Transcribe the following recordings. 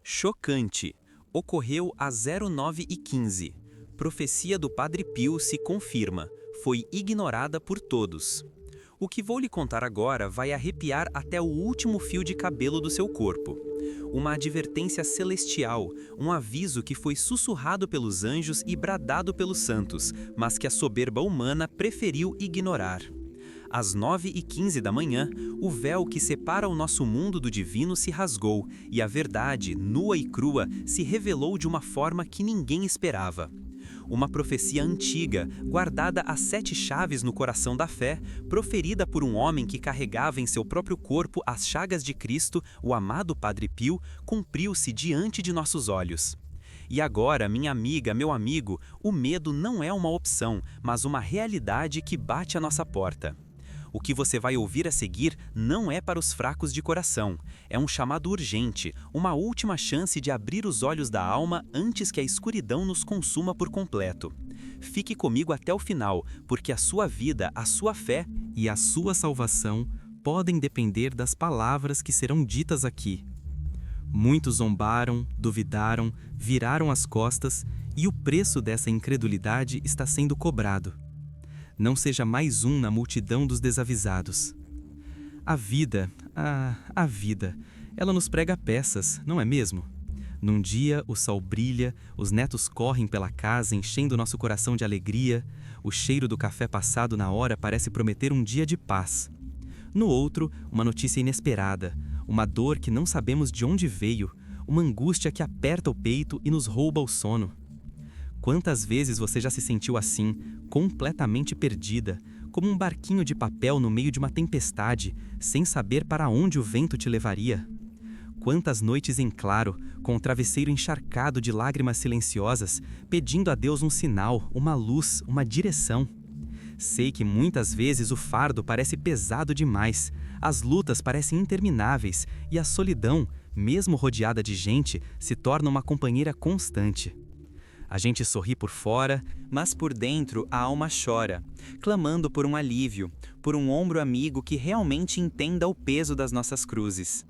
Chocante. Ocorreu às 09h15. Profecia do Padre Pio se confirma. Foi ignorada por todos. O que vou lhe contar agora vai arrepiar até o último fio de cabelo do seu corpo. Uma advertência celestial, um aviso que foi sussurrado pelos anjos e bradado pelos santos, mas que a soberba humana preferiu ignorar. Às 9h15 da manhã, o véu que separa o nosso mundo do divino se rasgou e a verdade, nua e crua, se revelou de uma forma que ninguém esperava. Uma profecia antiga, guardada às 7 chaves no coração da fé, proferida por um homem que carregava em seu próprio corpo as chagas de Cristo, o amado Padre Pio, cumpriu-se diante de nossos olhos. E agora, minha amiga, meu amigo, o medo não é uma opção, mas uma realidade que bate à nossa porta. O que você vai ouvir a seguir não é para os fracos de coração. É um chamado urgente, uma última chance de abrir os olhos da alma antes que a escuridão nos consuma por completo. Fique comigo até o final, porque a sua vida, a sua fé e a sua salvação podem depender das palavras que serão ditas aqui. Muitos zombaram, duvidaram, viraram as costas e o preço dessa incredulidade está sendo cobrado. Não seja mais um na multidão dos desavisados. A vida, ela nos prega peças, não é mesmo? Num dia o sol brilha, os netos correm pela casa enchendo nosso coração de alegria, o cheiro do café passado na hora parece prometer um dia de paz. No outro, uma notícia inesperada, uma dor que não sabemos de onde veio, uma angústia que aperta o peito e nos rouba o sono. Quantas vezes você já se sentiu assim, completamente perdida, como um barquinho de papel no meio de uma tempestade, sem saber para onde o vento te levaria? Quantas noites em claro, com o travesseiro encharcado de lágrimas silenciosas, pedindo a Deus um sinal, uma luz, uma direção? Sei que muitas vezes o fardo parece pesado demais, as lutas parecem intermináveis e a solidão, mesmo rodeada de gente, se torna uma companheira constante. A gente sorri por fora, mas por dentro a alma chora, clamando por um alívio, por um ombro amigo que realmente entenda o peso das nossas cruzes.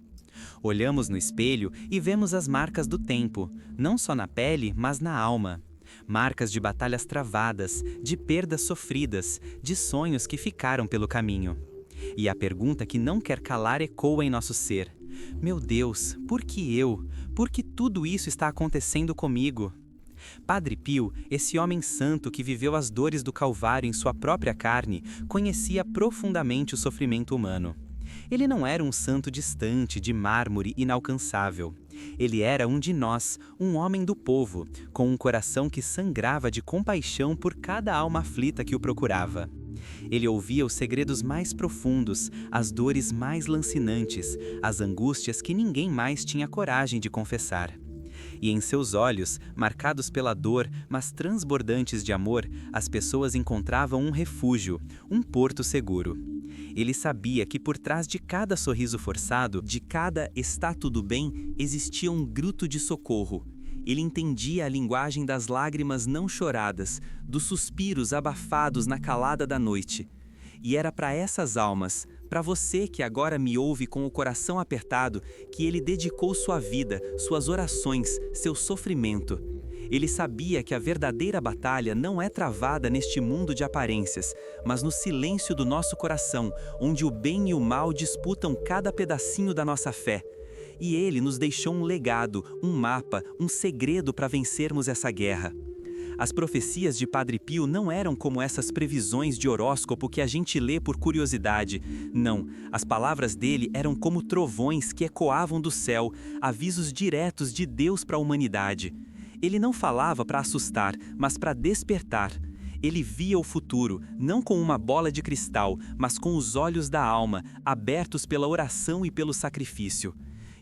Olhamos no espelho e vemos as marcas do tempo, não só na pele, mas na alma. Marcas de batalhas travadas, de perdas sofridas, de sonhos que ficaram pelo caminho. E a pergunta que não quer calar ecoa em nosso ser. Meu Deus, por que eu? Por que tudo isso está acontecendo comigo? Padre Pio, esse homem santo que viveu as dores do Calvário em sua própria carne, conhecia profundamente o sofrimento humano. Ele não era um santo distante, de mármore inalcançável. Ele era um de nós, um homem do povo, com um coração que sangrava de compaixão por cada alma aflita que o procurava. Ele ouvia os segredos mais profundos, as dores mais lancinantes, as angústias que ninguém mais tinha coragem de confessar. E em seus olhos, marcados pela dor, mas transbordantes de amor, as pessoas encontravam um refúgio, um porto seguro. Ele sabia que por trás de cada sorriso forçado, de cada "está tudo bem", existia um grito de socorro. Ele entendia a linguagem das lágrimas não choradas, dos suspiros abafados na calada da noite. E era para essas almas, para você que agora me ouve com o coração apertado, que ele dedicou sua vida, suas orações, seu sofrimento. Ele sabia que a verdadeira batalha não é travada neste mundo de aparências, mas no silêncio do nosso coração, onde o bem e o mal disputam cada pedacinho da nossa fé. E ele nos deixou um legado, um mapa, um segredo para vencermos essa guerra. As profecias de Padre Pio não eram como essas previsões de horóscopo que a gente lê por curiosidade. Não, as palavras dele eram como trovões que ecoavam do céu, avisos diretos de Deus para a humanidade. Ele não falava para assustar, mas para despertar. Ele via o futuro, não com uma bola de cristal, mas com os olhos da alma, abertos pela oração e pelo sacrifício.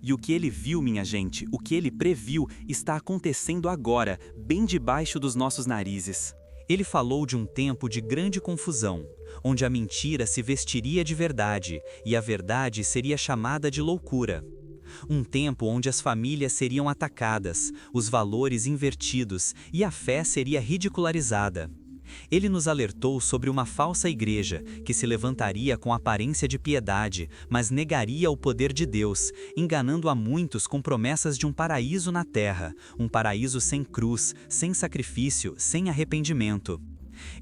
E o que ele viu, minha gente, o que ele previu, está acontecendo agora, bem debaixo dos nossos narizes. Ele falou de um tempo de grande confusão, onde a mentira se vestiria de verdade e a verdade seria chamada de loucura. Um tempo onde as famílias seriam atacadas, os valores invertidos e a fé seria ridicularizada. Ele nos alertou sobre uma falsa igreja que se levantaria com aparência de piedade, mas negaria o poder de Deus, enganando a muitos com promessas de um paraíso na terra, um paraíso sem cruz, sem sacrifício, sem arrependimento.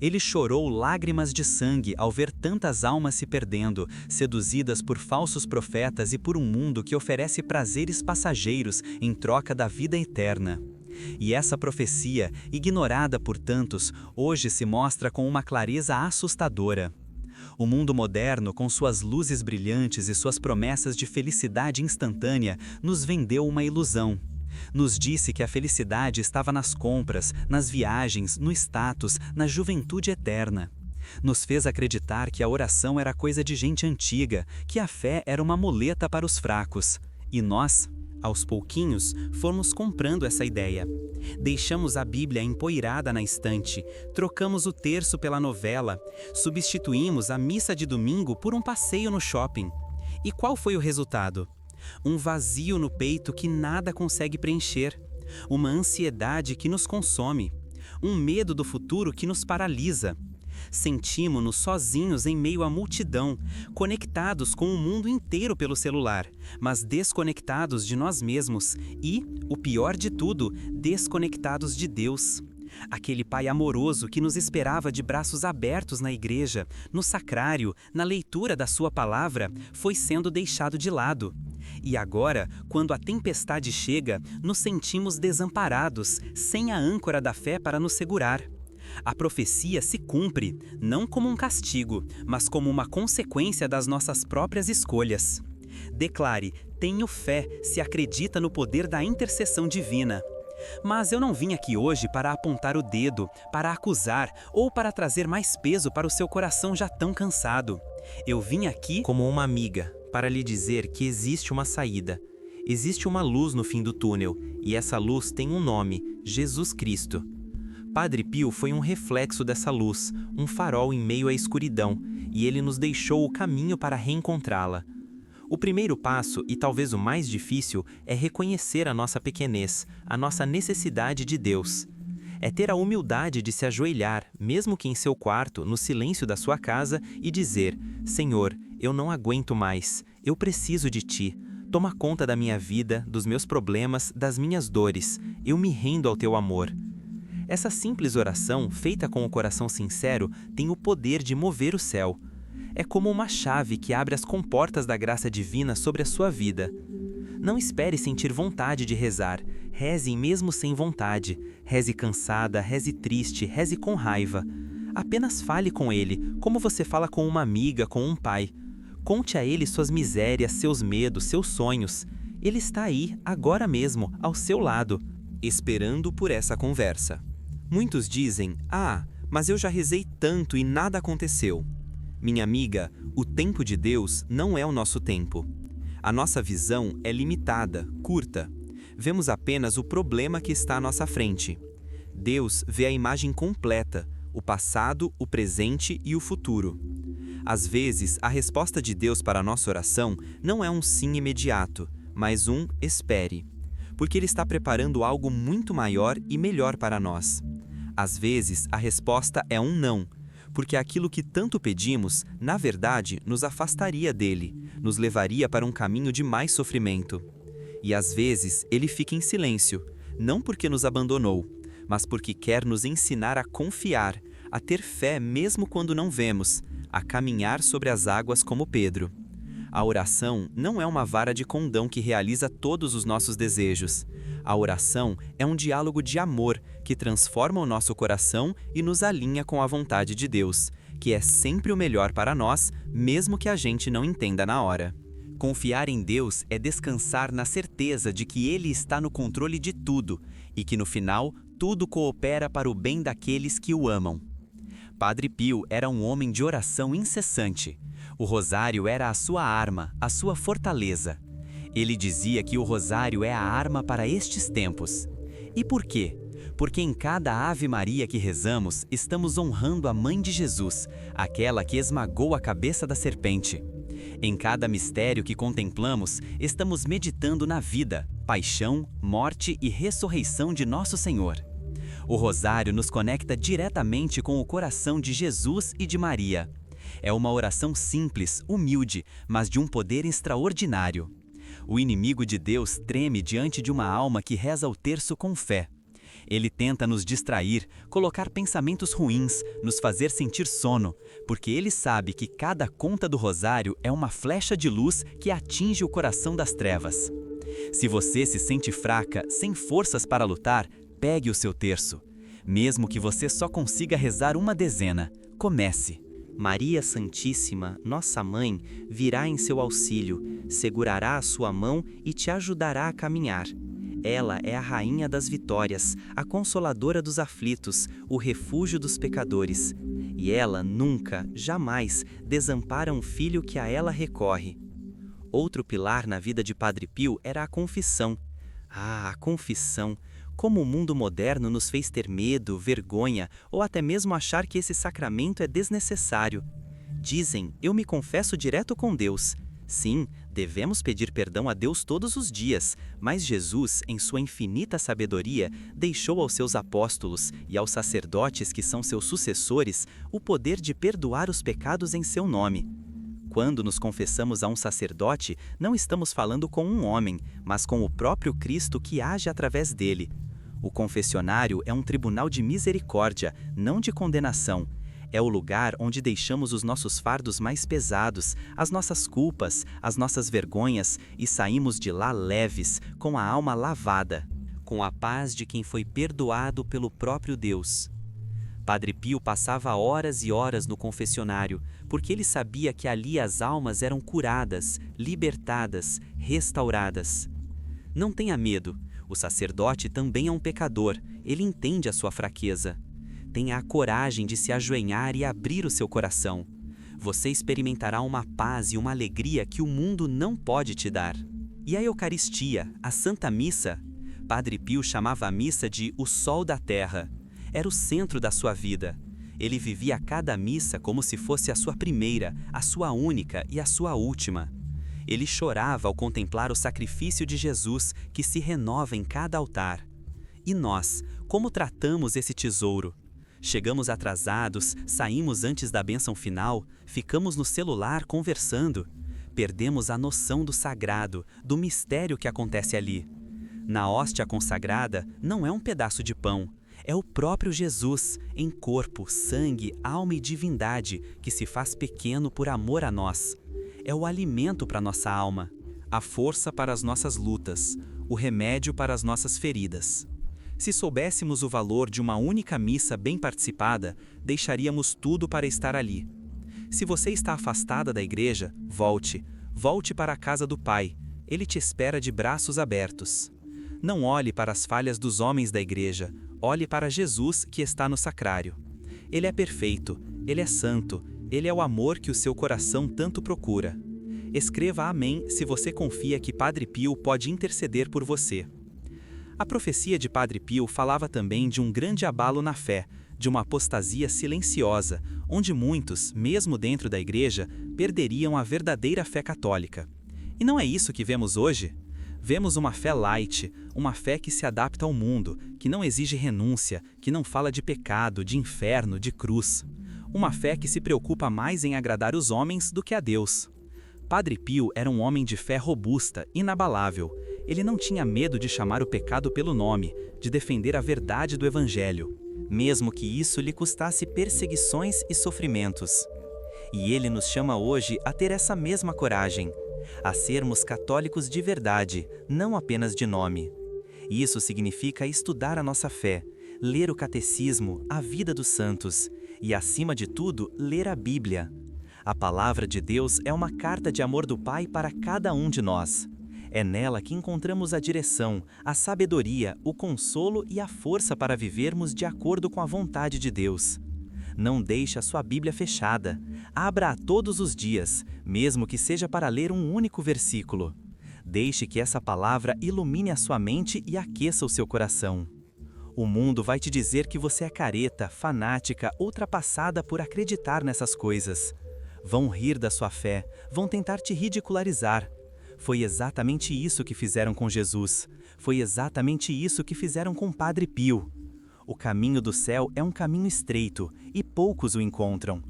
Ele chorou lágrimas de sangue ao ver tantas almas se perdendo, seduzidas por falsos profetas e por um mundo que oferece prazeres passageiros em troca da vida eterna. E essa profecia, ignorada por tantos, hoje se mostra com uma clareza assustadora. O mundo moderno, com suas luzes brilhantes e suas promessas de felicidade instantânea, nos vendeu uma ilusão. Nos disse que a felicidade estava nas compras, nas viagens, no status, na juventude eterna. Nos fez acreditar que a oração era coisa de gente antiga, que a fé era uma muleta para os fracos. E nós, aos pouquinhos, fomos comprando essa ideia. Deixamos a Bíblia empoeirada na estante, trocamos o terço pela novela, substituímos a missa de domingo por um passeio no shopping. E qual foi o resultado? Um vazio no peito que nada consegue preencher, uma ansiedade que nos consome, um medo do futuro que nos paralisa. Sentimos-nos sozinhos em meio à multidão, conectados com o mundo inteiro pelo celular, mas desconectados de nós mesmos e, o pior de tudo, desconectados de Deus. Aquele Pai amoroso que nos esperava de braços abertos na igreja, no sacrário, na leitura da sua palavra, foi sendo deixado de lado. E agora, quando a tempestade chega, nos sentimos desamparados, sem a âncora da fé para nos segurar. A profecia se cumpre, não como um castigo, mas como uma consequência das nossas próprias escolhas. Declare: tenho fé se acredita no poder da intercessão divina. Mas eu não vim aqui hoje para apontar o dedo, para acusar ou para trazer mais peso para o seu coração já tão cansado. Eu vim aqui como uma amiga, para lhe dizer que existe uma saída. Existe uma luz no fim do túnel, e essa luz tem um nome: Jesus Cristo. Padre Pio foi um reflexo dessa luz, um farol em meio à escuridão, e ele nos deixou o caminho para reencontrá-la. O primeiro passo, e talvez o mais difícil, é reconhecer a nossa pequenez, a nossa necessidade de Deus. É ter a humildade de se ajoelhar, mesmo que em seu quarto, no silêncio da sua casa, e dizer: Senhor, eu não aguento mais, eu preciso de Ti. Toma conta da minha vida, dos meus problemas, das minhas dores. Eu me rendo ao Teu amor. Essa simples oração, feita com o coração sincero, tem o poder de mover o céu. É como uma chave que abre as comportas da graça divina sobre a sua vida. Não espere sentir vontade de rezar. Reze mesmo sem vontade. Reze cansada, reze triste, reze com raiva. Apenas fale com Ele, como você fala com uma amiga, com um pai. Conte a Ele suas misérias, seus medos, seus sonhos. Ele está aí, agora mesmo, ao seu lado, esperando por essa conversa. Muitos dizem: mas eu já rezei tanto e nada aconteceu. Minha amiga, o tempo de Deus não é o nosso tempo. A nossa visão é limitada, curta. Vemos apenas o problema que está à nossa frente. Deus vê a imagem completa, o passado, o presente e o futuro. Às vezes, a resposta de Deus para a nossa oração não é um sim imediato, mas um espere, porque Ele está preparando algo muito maior e melhor para nós. Às vezes, a resposta é um não, porque aquilo que tanto pedimos, na verdade, nos afastaria dele, nos levaria para um caminho de mais sofrimento. E às vezes, ele fica em silêncio, não porque nos abandonou, mas porque quer nos ensinar a confiar, a ter fé mesmo quando não vemos, a caminhar sobre as águas como Pedro. A oração não é uma vara de condão que realiza todos os nossos desejos. A oração é um diálogo de amor que transforma o nosso coração e nos alinha com a vontade de Deus, que é sempre o melhor para nós, mesmo que a gente não entenda na hora. Confiar em Deus é descansar na certeza de que Ele está no controle de tudo e que no final tudo coopera para o bem daqueles que o amam. Padre Pio era um homem de oração incessante. O rosário era a sua arma, a sua fortaleza. Ele dizia que o rosário é a arma para estes tempos. E por quê? Porque em cada Ave Maria que rezamos, estamos honrando a Mãe de Jesus, aquela que esmagou a cabeça da serpente. Em cada mistério que contemplamos, estamos meditando na vida, paixão, morte e ressurreição de nosso Senhor. O rosário nos conecta diretamente com o coração de Jesus e de Maria. É uma oração simples, humilde, mas de um poder extraordinário. O inimigo de Deus treme diante de uma alma que reza o terço com fé. Ele tenta nos distrair, colocar pensamentos ruins, nos fazer sentir sono, porque ele sabe que cada conta do rosário é uma flecha de luz que atinge o coração das trevas. Se você se sente fraca, sem forças para lutar, pegue o seu terço. Mesmo que você só consiga rezar uma dezena, comece. Maria Santíssima, nossa Mãe, virá em seu auxílio, segurará a sua mão e te ajudará a caminhar. Ela é a Rainha das vitórias, a Consoladora dos aflitos, o refúgio dos pecadores. E ela nunca, jamais, desampara um filho que a ela recorre. Outro pilar na vida de Padre Pio era a confissão. Ah, a confissão! Como o mundo moderno nos fez ter medo, vergonha ou até mesmo achar que esse sacramento é desnecessário. Dizem, eu me confesso direto com Deus. Sim, devemos pedir perdão a Deus todos os dias, mas Jesus, em sua infinita sabedoria, deixou aos seus apóstolos e aos sacerdotes que são seus sucessores o poder de perdoar os pecados em seu nome. Quando nos confessamos a um sacerdote, não estamos falando com um homem, mas com o próprio Cristo que age através dele. O confessionário é um tribunal de misericórdia, não de condenação. É o lugar onde deixamos os nossos fardos mais pesados, as nossas culpas, as nossas vergonhas e saímos de lá leves, com a alma lavada, com a paz de quem foi perdoado pelo próprio Deus. Padre Pio passava horas e horas no confessionário, porque ele sabia que ali as almas eram curadas, libertadas, restauradas. Não tenha medo. O sacerdote também é um pecador, ele entende a sua fraqueza. Tenha a coragem de se ajoelhar e abrir o seu coração. Você experimentará uma paz e uma alegria que o mundo não pode te dar. E a Eucaristia, a Santa Missa? Padre Pio chamava a missa de o sol da terra. Era o centro da sua vida. Ele vivia cada missa como se fosse a sua primeira, a sua única e a sua última. Ele chorava ao contemplar o sacrifício de Jesus que se renova em cada altar. E nós, como tratamos esse tesouro? Chegamos atrasados, saímos antes da bênção final, ficamos no celular conversando. Perdemos a noção do sagrado, do mistério que acontece ali. Na hóstia consagrada não é um pedaço de pão, é o próprio Jesus, em corpo, sangue, alma e divindade, que se faz pequeno por amor a nós. É o alimento para nossa alma, a força para as nossas lutas, o remédio para as nossas feridas. Se soubéssemos o valor de uma única missa bem participada, deixaríamos tudo para estar ali. Se você está afastada da igreja, volte para a casa do Pai, Ele te espera de braços abertos. Não olhe para as falhas dos homens da igreja, olhe para Jesus que está no sacrário. Ele é perfeito, Ele é santo, Ele é o amor que o seu coração tanto procura. Escreva amém se você confia que Padre Pio pode interceder por você. A profecia de Padre Pio falava também de um grande abalo na fé, de uma apostasia silenciosa, onde muitos, mesmo dentro da igreja, perderiam a verdadeira fé católica. E não é isso que vemos hoje? Vemos uma fé light, uma fé que se adapta ao mundo, que não exige renúncia, que não fala de pecado, de inferno, de cruz. Uma fé que se preocupa mais em agradar os homens do que a Deus. Padre Pio era um homem de fé robusta, inabalável. Ele não tinha medo de chamar o pecado pelo nome, de defender a verdade do Evangelho, mesmo que isso lhe custasse perseguições e sofrimentos. E ele nos chama hoje a ter essa mesma coragem, a sermos católicos de verdade, não apenas de nome. Isso significa estudar a nossa fé, ler o catecismo, a vida dos santos e, acima de tudo, ler a Bíblia. A palavra de Deus é uma carta de amor do Pai para cada um de nós. É nela que encontramos a direção, a sabedoria, o consolo e a força para vivermos de acordo com a vontade de Deus. Não deixe a sua Bíblia fechada. Abra-a todos os dias, mesmo que seja para ler um único versículo. Deixe que essa palavra ilumine a sua mente e aqueça o seu coração. O mundo vai te dizer que você é careta, fanática, ultrapassada por acreditar nessas coisas. Vão rir da sua fé, vão tentar te ridicularizar. Foi exatamente isso que fizeram com Jesus. Foi exatamente isso que fizeram com Padre Pio. O caminho do céu é um caminho estreito, e poucos o encontram.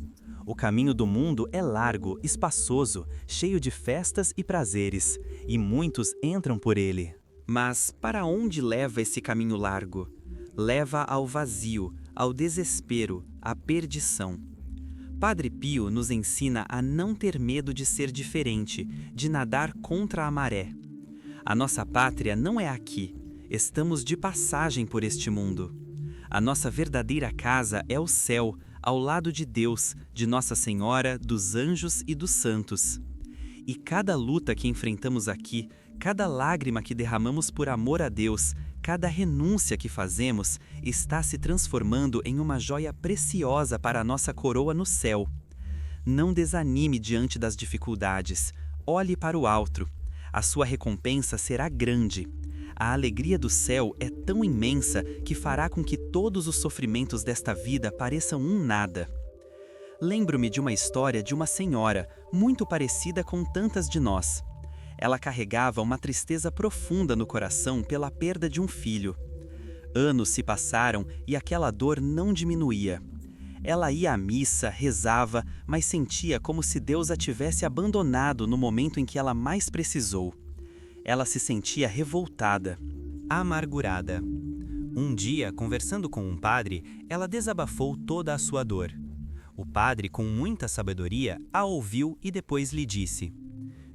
O caminho do mundo é largo, espaçoso, cheio de festas e prazeres, e muitos entram por ele. Mas para onde leva esse caminho largo? Leva ao vazio, ao desespero, à perdição. Padre Pio nos ensina a não ter medo de ser diferente, de nadar contra a maré. A nossa pátria não é aqui, estamos de passagem por este mundo. A nossa verdadeira casa é o céu, ao lado de Deus, de Nossa Senhora, dos anjos e dos santos. E cada luta que enfrentamos aqui, cada lágrima que derramamos por amor a Deus, cada renúncia que fazemos, está se transformando em uma joia preciosa para a nossa coroa no céu. Não desanime diante das dificuldades, olhe para o alto. A sua recompensa será grande. A alegria do céu é tão imensa que fará com que todos os sofrimentos desta vida pareçam um nada. Lembro-me de uma história de uma senhora, muito parecida com tantas de nós. Ela carregava uma tristeza profunda no coração pela perda de um filho. Anos se passaram e aquela dor não diminuía. Ela ia à missa, rezava, mas sentia como se Deus a tivesse abandonado no momento em que ela mais precisou. Ela se sentia revoltada, Amargurada. Um dia, conversando com um padre, ela desabafou toda a sua dor. O padre, com muita sabedoria, a ouviu e depois lhe disse: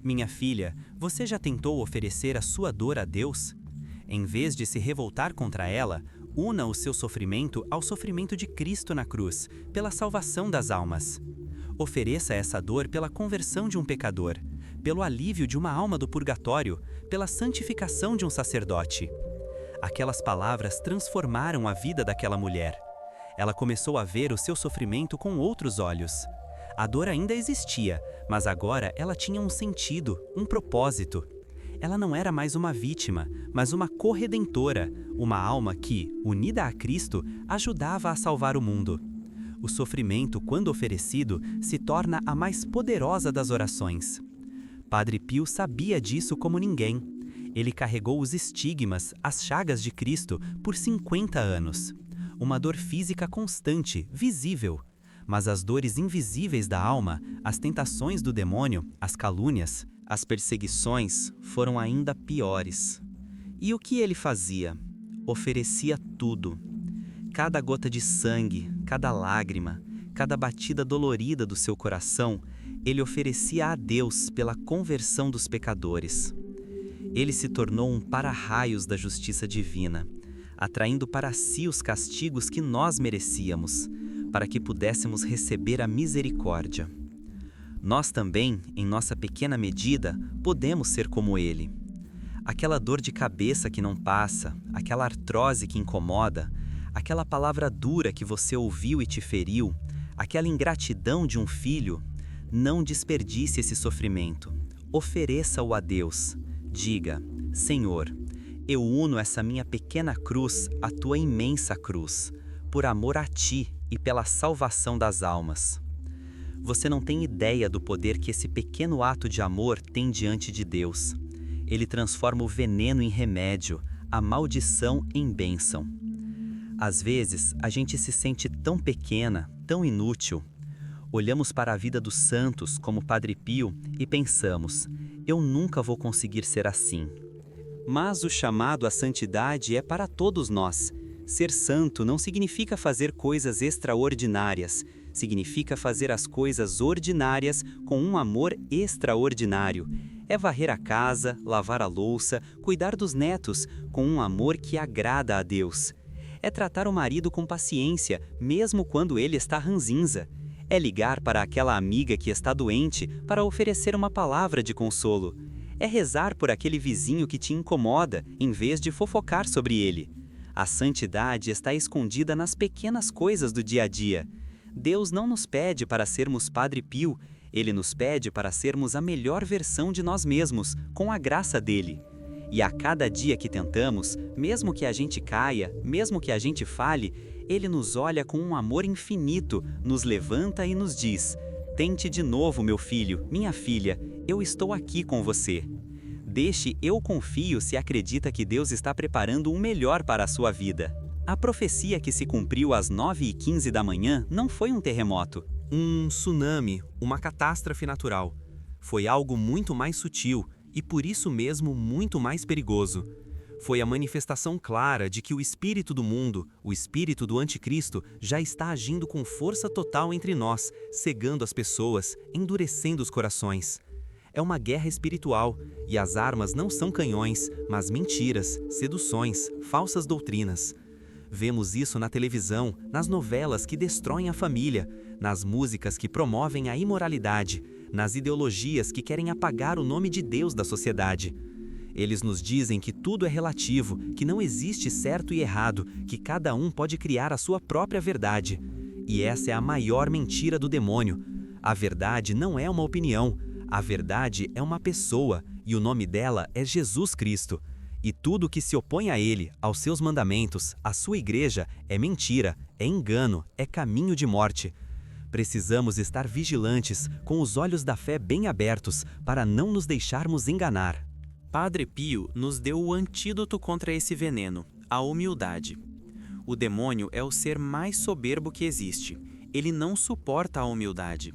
"Minha filha, você já tentou oferecer a sua dor a Deus? Em vez de se revoltar contra ela, una o seu sofrimento ao sofrimento de Cristo na cruz, pela salvação das almas. Ofereça essa dor pela conversão de um pecador, pelo alívio de uma alma do purgatório, pela santificação de um sacerdote." Aquelas palavras transformaram a vida daquela mulher. Ela começou a ver o seu sofrimento com outros olhos. A dor ainda existia, mas agora ela tinha um sentido, um propósito. Ela não era mais uma vítima, mas uma corredentora, uma alma que, unida a Cristo, ajudava a salvar o mundo. O sofrimento, quando oferecido, se torna a mais poderosa das orações. Padre Pio sabia disso como ninguém. Ele carregou os estigmas, as chagas de Cristo, por 50 anos. Uma dor física constante, visível. Mas as dores invisíveis da alma, as tentações do demônio, as calúnias, as perseguições foram ainda piores. E o que ele fazia? Oferecia tudo. Cada gota de sangue, cada lágrima, cada batida dolorida do seu coração, ele oferecia a Deus pela conversão dos pecadores. Ele se tornou um para-raios da justiça divina, atraindo para si os castigos que nós merecíamos, para que pudéssemos receber a misericórdia. Nós também, em nossa pequena medida, podemos ser como ele. Aquela dor de cabeça que não passa, aquela artrose que incomoda, aquela palavra dura que você ouviu e te feriu, aquela ingratidão de um filho, não desperdice esse sofrimento. Ofereça-o a Deus. Diga: Senhor, eu uno essa minha pequena cruz à tua imensa cruz, por amor a ti e pela salvação das almas. Você não tem ideia do poder que esse pequeno ato de amor tem diante de Deus. Ele transforma o veneno em remédio, a maldição em bênção. Às vezes, a gente se sente tão pequena, tão inútil. Olhamos para a vida dos santos, como Padre Pio, e pensamos: eu nunca vou conseguir ser assim. Mas o chamado à santidade é para todos nós. Ser santo não significa fazer coisas extraordinárias, significa fazer as coisas ordinárias com um amor extraordinário. É varrer a casa, lavar a louça, cuidar dos netos, com um amor que agrada a Deus. É tratar o marido com paciência, mesmo quando ele está ranzinza. É ligar para aquela amiga que está doente para oferecer uma palavra de consolo. É rezar por aquele vizinho que te incomoda, em vez de fofocar sobre ele. A santidade está escondida nas pequenas coisas do dia a dia. Deus não nos pede para sermos Padre Pio, Ele nos pede para sermos a melhor versão de nós mesmos, com a graça dele. E a cada dia que tentamos, mesmo que a gente caia, mesmo que a gente fale, Ele nos olha com um amor infinito, nos levanta e nos diz: tente de novo, meu filho, minha filha, eu estou aqui com você. Deixe eu confio se acredita que Deus está preparando o melhor para a sua vida. A profecia que se cumpriu às 9h15 da manhã não foi um terremoto. Um tsunami, uma catástrofe natural. Foi algo muito mais sutil e por isso mesmo muito mais perigoso. Foi a manifestação clara de que o espírito do mundo, o espírito do anticristo, já está agindo com força total entre nós, cegando as pessoas, endurecendo os corações. É uma guerra espiritual, e as armas não são canhões, mas mentiras, seduções, falsas doutrinas. Vemos isso na televisão, nas novelas que destroem a família, nas músicas que promovem a imoralidade, nas ideologias que querem apagar o nome de Deus da sociedade. Eles nos dizem que tudo é relativo, que não existe certo e errado, que cada um pode criar a sua própria verdade. E essa é a maior mentira do demônio. A verdade não é uma opinião, a verdade é uma pessoa, e o nome dela é Jesus Cristo. E tudo que se opõe a ele, aos seus mandamentos, à sua igreja, é mentira, é engano, é caminho de morte. Precisamos estar vigilantes, com os olhos da fé bem abertos, para não nos deixarmos enganar. Padre Pio nos deu o antídoto contra esse veneno, a humildade. O demônio é o ser mais soberbo que existe. Ele não suporta a humildade.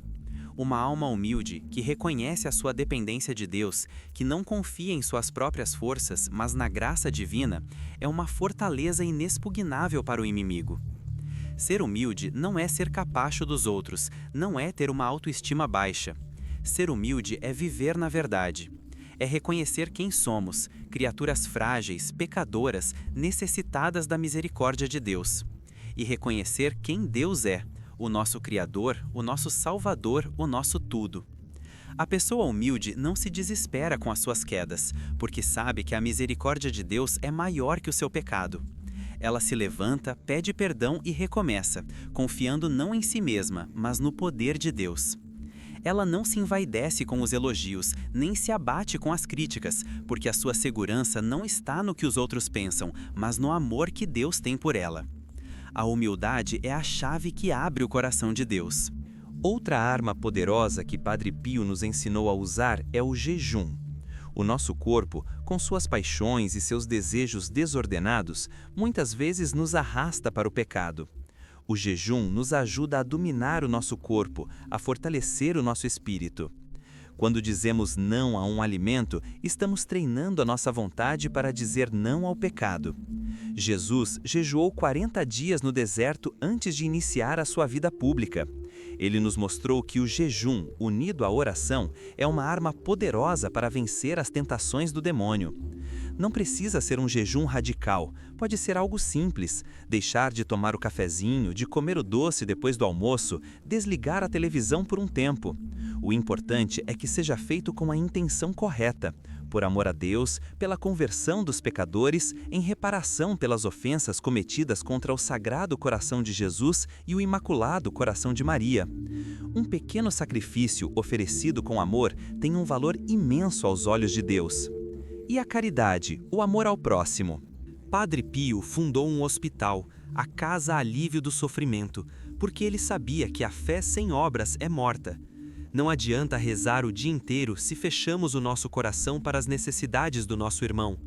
Uma alma humilde, que reconhece a sua dependência de Deus, que não confia em suas próprias forças, mas na graça divina, é uma fortaleza inexpugnável para o inimigo. Ser humilde não é ser capacho dos outros, não é ter uma autoestima baixa. Ser humilde é viver na verdade. É reconhecer quem somos, criaturas frágeis, pecadoras, necessitadas da misericórdia de Deus. E reconhecer quem Deus é, o nosso Criador, o nosso Salvador, o nosso tudo. A pessoa humilde não se desespera com as suas quedas, porque sabe que a misericórdia de Deus é maior que o seu pecado. Ela se levanta, pede perdão e recomeça, confiando não em si mesma, mas no poder de Deus. Ela não se envaidece com os elogios, nem se abate com as críticas, porque a sua segurança não está no que os outros pensam, mas no amor que Deus tem por ela. A humildade é a chave que abre o coração de Deus. Outra arma poderosa que Padre Pio nos ensinou a usar é o jejum. O nosso corpo, com suas paixões e seus desejos desordenados, muitas vezes nos arrasta para o pecado. O jejum nos ajuda a dominar o nosso corpo, a fortalecer o nosso espírito. Quando dizemos não a um alimento, estamos treinando a nossa vontade para dizer não ao pecado. Jesus jejuou 40 dias no deserto antes de iniciar a sua vida pública. Ele nos mostrou que o jejum, unido à oração, é uma arma poderosa para vencer as tentações do demônio. Não precisa ser um jejum radical, pode ser algo simples, deixar de tomar o cafezinho, de comer o doce depois do almoço, desligar a televisão por um tempo. O importante é que seja feito com a intenção correta, por amor a Deus, pela conversão dos pecadores, em reparação pelas ofensas cometidas contra o Sagrado Coração de Jesus e o Imaculado Coração de Maria. Um pequeno sacrifício oferecido com amor tem um valor imenso aos olhos de Deus. E a caridade, o amor ao próximo? Padre Pio fundou um hospital, a Casa Alívio do Sofrimento, porque ele sabia que a fé sem obras é morta. Não adianta rezar o dia inteiro se fechamos o nosso coração para as necessidades do nosso irmão.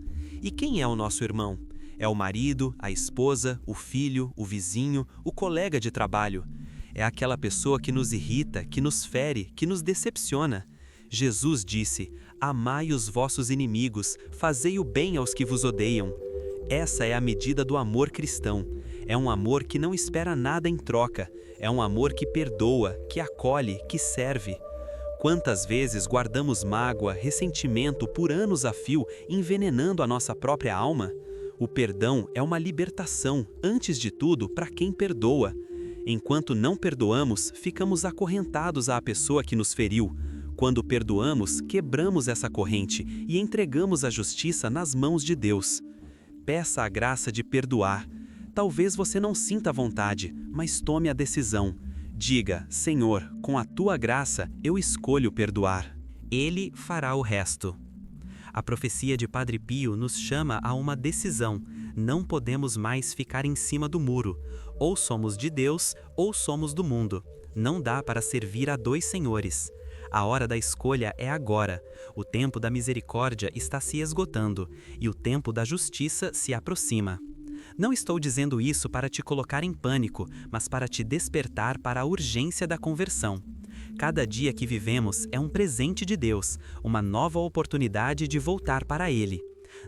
E quem é o nosso irmão? É o marido, a esposa, o filho, o vizinho, o colega de trabalho. É aquela pessoa que nos irrita, que nos fere, que nos decepciona. Jesus disse: amai os vossos inimigos, fazei o bem aos que vos odeiam. Essa é a medida do amor cristão. É um amor que não espera nada em troca. É um amor que perdoa, que acolhe, que serve. Quantas vezes guardamos mágoa, ressentimento por anos a fio, envenenando a nossa própria alma? O perdão é uma libertação, antes de tudo, para quem perdoa. Enquanto não perdoamos, ficamos acorrentados à pessoa que nos feriu. Quando perdoamos, quebramos essa corrente e entregamos a justiça nas mãos de Deus. Peça a graça de perdoar. Talvez você não sinta vontade, mas tome a decisão. Diga: Senhor, com a tua graça, eu escolho perdoar. Ele fará o resto. A profecia de Padre Pio nos chama a uma decisão. Não podemos mais ficar em cima do muro. Ou somos de Deus, ou somos do mundo. Não dá para servir a dois senhores. A hora da escolha é agora. O tempo da misericórdia está se esgotando, e o tempo da justiça se aproxima. Não estou dizendo isso para te colocar em pânico, mas para te despertar para a urgência da conversão. Cada dia que vivemos é um presente de Deus, uma nova oportunidade de voltar para Ele.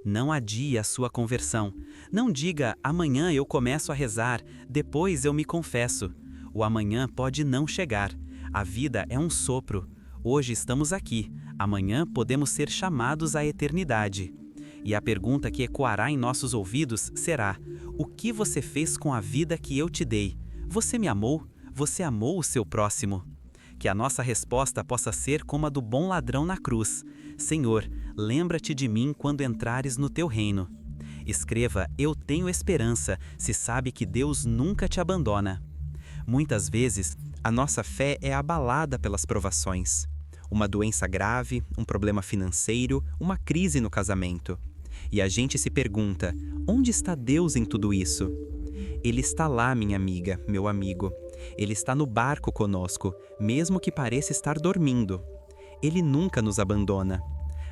Não adie a sua conversão. Não diga, amanhã eu começo a rezar, depois eu me confesso. O amanhã pode não chegar. A vida é um sopro. Hoje estamos aqui, amanhã podemos ser chamados à eternidade. E a pergunta que ecoará em nossos ouvidos será: o que você fez com a vida que eu te dei? Você me amou? Você amou o seu próximo? Que a nossa resposta possa ser como a do bom ladrão na cruz: Senhor, lembra-te de mim quando entrares no teu reino. Escreva: eu tenho esperança, se sabe que Deus nunca te abandona. Muitas vezes, a nossa fé é abalada pelas provações. Uma doença grave, um problema financeiro, uma crise no casamento. E a gente se pergunta: onde está Deus em tudo isso? Ele está lá, minha amiga, meu amigo. Ele está no barco conosco, mesmo que pareça estar dormindo. Ele nunca nos abandona.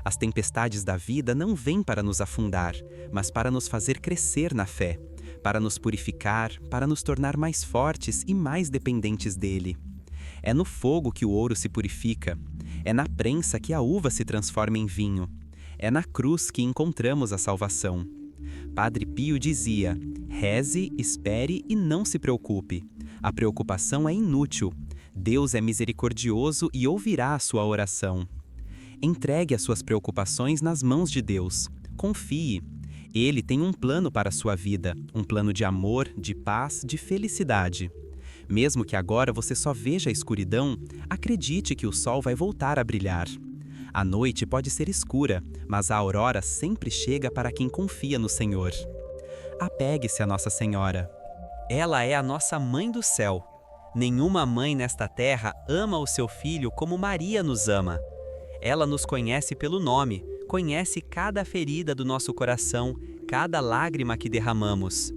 As tempestades da vida não vêm para nos afundar, mas para nos fazer crescer na fé, para nos purificar, para nos tornar mais fortes e mais dependentes dele. É no fogo que o ouro se purifica. É na prensa que a uva se transforma em vinho. É na cruz que encontramos a salvação. Padre Pio dizia: reze, espere e não se preocupe. A preocupação é inútil. Deus é misericordioso e ouvirá a sua oração. Entregue as suas preocupações nas mãos de Deus. Confie. Ele tem um plano para a sua vida, um plano de amor, de paz, de felicidade. Mesmo que agora você só veja a escuridão, acredite que o sol vai voltar a brilhar. A noite pode ser escura, mas a aurora sempre chega para quem confia no Senhor. Apegue-se a Nossa Senhora. Ela é a nossa Mãe do Céu. Nenhuma mãe nesta terra ama o seu filho como Maria nos ama. Ela nos conhece pelo nome, conhece cada ferida do nosso coração, cada lágrima que derramamos.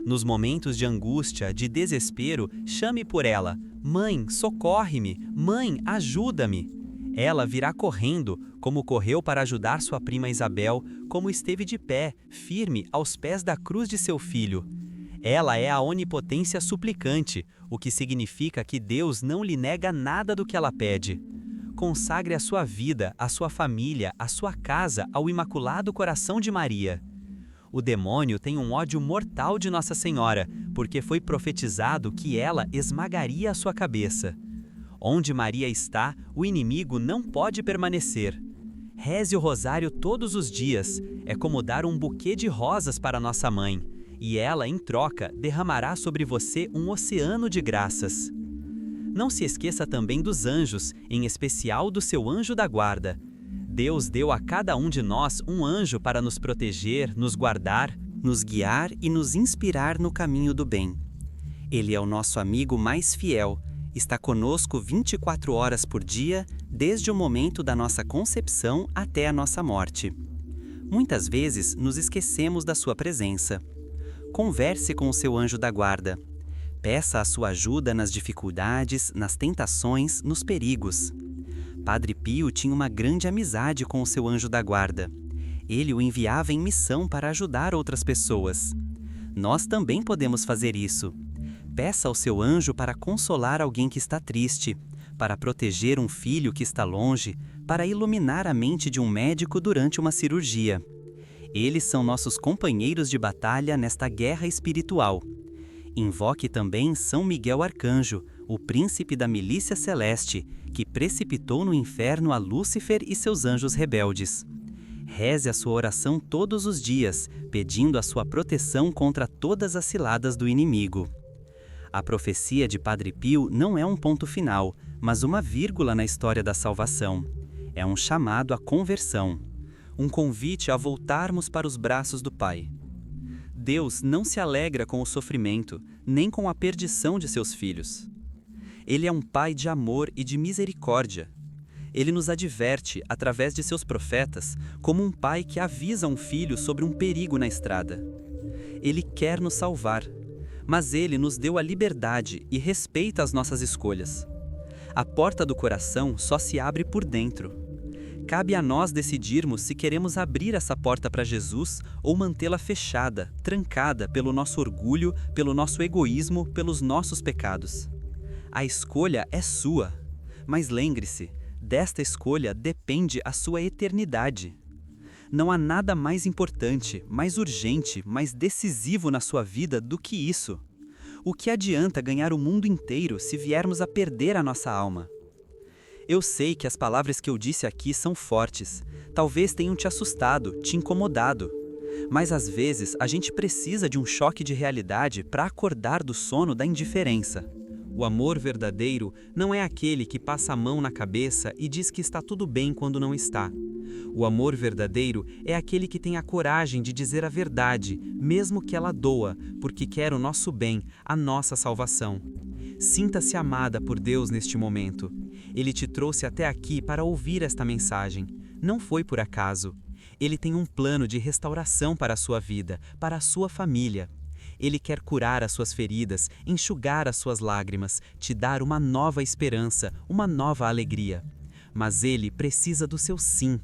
Nos momentos de angústia, de desespero, chame por ela: Mãe, socorre-me! Mãe, ajuda-me! Ela virá correndo, como correu para ajudar sua prima Isabel, como esteve de pé, firme, aos pés da cruz de seu filho. Ela é a onipotência suplicante, o que significa que Deus não lhe nega nada do que ela pede. Consagre a sua vida, a sua família, a sua casa ao Imaculado Coração de Maria. O demônio tem um ódio mortal de Nossa Senhora, porque foi profetizado que ela esmagaria a sua cabeça. Onde Maria está, o inimigo não pode permanecer. Reze o rosário todos os dias, é como dar um buquê de rosas para nossa mãe, e ela, em troca, derramará sobre você um oceano de graças. Não se esqueça também dos anjos, em especial do seu anjo da guarda. Deus deu a cada um de nós um anjo para nos proteger, nos guardar, nos guiar e nos inspirar no caminho do bem. Ele é o nosso amigo mais fiel, está conosco 24 horas por dia, desde o momento da nossa concepção até a nossa morte. Muitas vezes nos esquecemos da sua presença. Converse com o seu anjo da guarda. Peça a sua ajuda nas dificuldades, nas tentações, nos perigos. Padre Pio tinha uma grande amizade com o seu anjo da guarda. Ele o enviava em missão para ajudar outras pessoas. Nós também podemos fazer isso. Peça ao seu anjo para consolar alguém que está triste, para proteger um filho que está longe, para iluminar a mente de um médico durante uma cirurgia. Eles são nossos companheiros de batalha nesta guerra espiritual. Invoque também São Miguel Arcanjo, o príncipe da milícia celeste, que precipitou no inferno a Lúcifer e seus anjos rebeldes. Reze a sua oração todos os dias, pedindo a sua proteção contra todas as ciladas do inimigo. A profecia de Padre Pio não é um ponto final, mas uma vírgula na história da salvação. É um chamado à conversão. Um convite a voltarmos para os braços do Pai. Deus não se alegra com o sofrimento, nem com a perdição de seus filhos. Ele é um Pai de amor e de misericórdia. Ele nos adverte, através de seus profetas, como um pai que avisa um filho sobre um perigo na estrada. Ele quer nos salvar, mas ele nos deu a liberdade e respeita as nossas escolhas. A porta do coração só se abre por dentro. Cabe a nós decidirmos se queremos abrir essa porta para Jesus ou mantê-la fechada, trancada pelo nosso orgulho, pelo nosso egoísmo, pelos nossos pecados. A escolha é sua, mas lembre-se, desta escolha depende a sua eternidade. Não há nada mais importante, mais urgente, mais decisivo na sua vida do que isso. O que adianta ganhar o mundo inteiro se viermos a perder a nossa alma? Eu sei que as palavras que eu disse aqui são fortes, talvez tenham te assustado, te incomodado. Mas às vezes a gente precisa de um choque de realidade para acordar do sono da indiferença. O amor verdadeiro não é aquele que passa a mão na cabeça e diz que está tudo bem quando não está. O amor verdadeiro é aquele que tem a coragem de dizer a verdade, mesmo que ela doa, porque quer o nosso bem, a nossa salvação. Sinta-se amada por Deus neste momento. Ele te trouxe até aqui para ouvir esta mensagem. Não foi por acaso. Ele tem um plano de restauração para a sua vida, para a sua família. Ele quer curar as suas feridas, enxugar as suas lágrimas, te dar uma nova esperança, uma nova alegria. Mas ele precisa do seu sim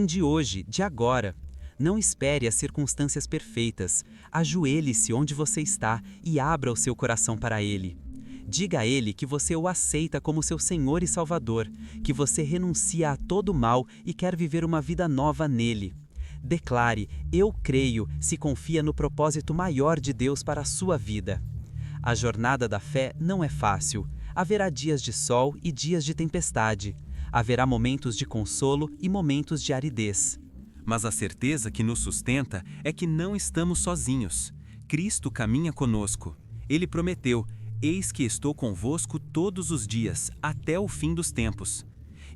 de hoje, de agora. Não espere as circunstâncias perfeitas. Ajoelhe-se onde você está e abra o seu coração para ele. Diga a ele que você o aceita como seu Senhor e Salvador, que você renuncia a todo mal e quer viver uma vida nova nele. Declare, eu creio, se confia no propósito maior de Deus para a sua vida. A jornada da fé não é fácil. Haverá dias de sol e dias de tempestade. Haverá momentos de consolo e momentos de aridez. Mas a certeza que nos sustenta é que não estamos sozinhos. Cristo caminha conosco. Ele prometeu: eis que estou convosco todos os dias, até o fim dos tempos.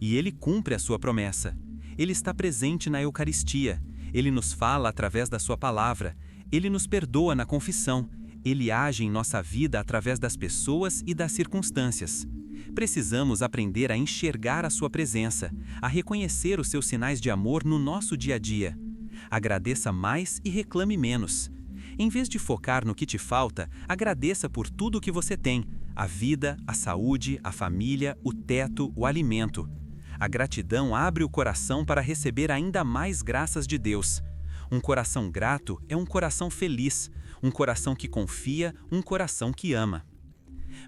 E ele cumpre a sua promessa. Ele está presente na Eucaristia. Ele nos fala através da sua palavra. Ele nos perdoa na confissão. Ele age em nossa vida através das pessoas e das circunstâncias. Precisamos aprender a enxergar a sua presença, a reconhecer os seus sinais de amor no nosso dia a dia. Agradeça mais e reclame menos. Em vez de focar no que te falta, agradeça por tudo o que você tem: a vida, a saúde, a família, o teto, o alimento. A gratidão abre o coração para receber ainda mais graças de Deus. Um coração grato é um coração feliz, um coração que confia, um coração que ama.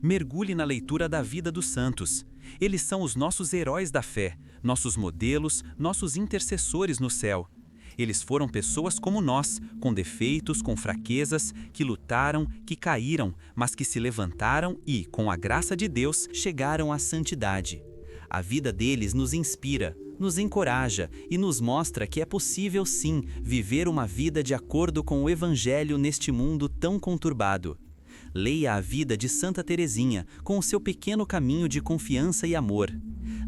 Mergulhe na leitura da vida dos santos. Eles são os nossos heróis da fé, nossos modelos, nossos intercessores no céu. Eles foram pessoas como nós, com defeitos, com fraquezas, que lutaram, que caíram, mas que se levantaram e, com a graça de Deus, chegaram à santidade. A vida deles nos inspira, nos encoraja e nos mostra que é possível sim viver uma vida de acordo com o Evangelho neste mundo tão conturbado. Leia a vida de Santa Teresinha, com o seu pequeno caminho de confiança e amor.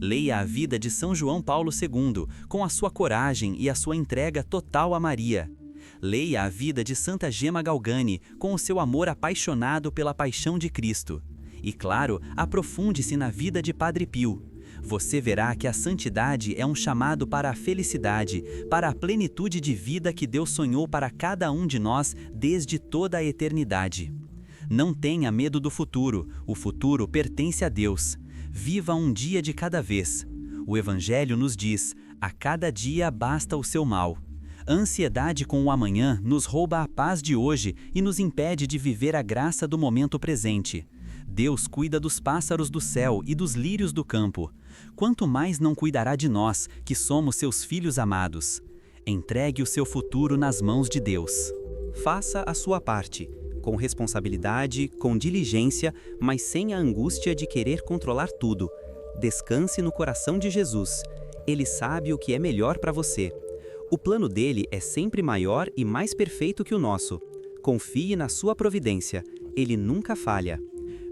Leia a vida de São João Paulo II, com a sua coragem e a sua entrega total a Maria. Leia a vida de Santa Gema Galgani, com o seu amor apaixonado pela paixão de Cristo. E claro, aprofunde-se na vida de Padre Pio. Você verá que a santidade é um chamado para a felicidade, para a plenitude de vida que Deus sonhou para cada um de nós desde toda a eternidade. Não tenha medo do futuro, o futuro pertence a Deus. Viva um dia de cada vez. O Evangelho nos diz: a cada dia basta o seu mal. A ansiedade com o amanhã nos rouba a paz de hoje e nos impede de viver a graça do momento presente. Deus cuida dos pássaros do céu e dos lírios do campo. Quanto mais não cuidará de nós, que somos seus filhos amados? Entregue o seu futuro nas mãos de Deus. Faça a sua parte. Com responsabilidade, com diligência, mas sem a angústia de querer controlar tudo. Descanse no coração de Jesus. Ele sabe o que é melhor para você. O plano dele é sempre maior e mais perfeito que o nosso. Confie na sua providência. Ele nunca falha.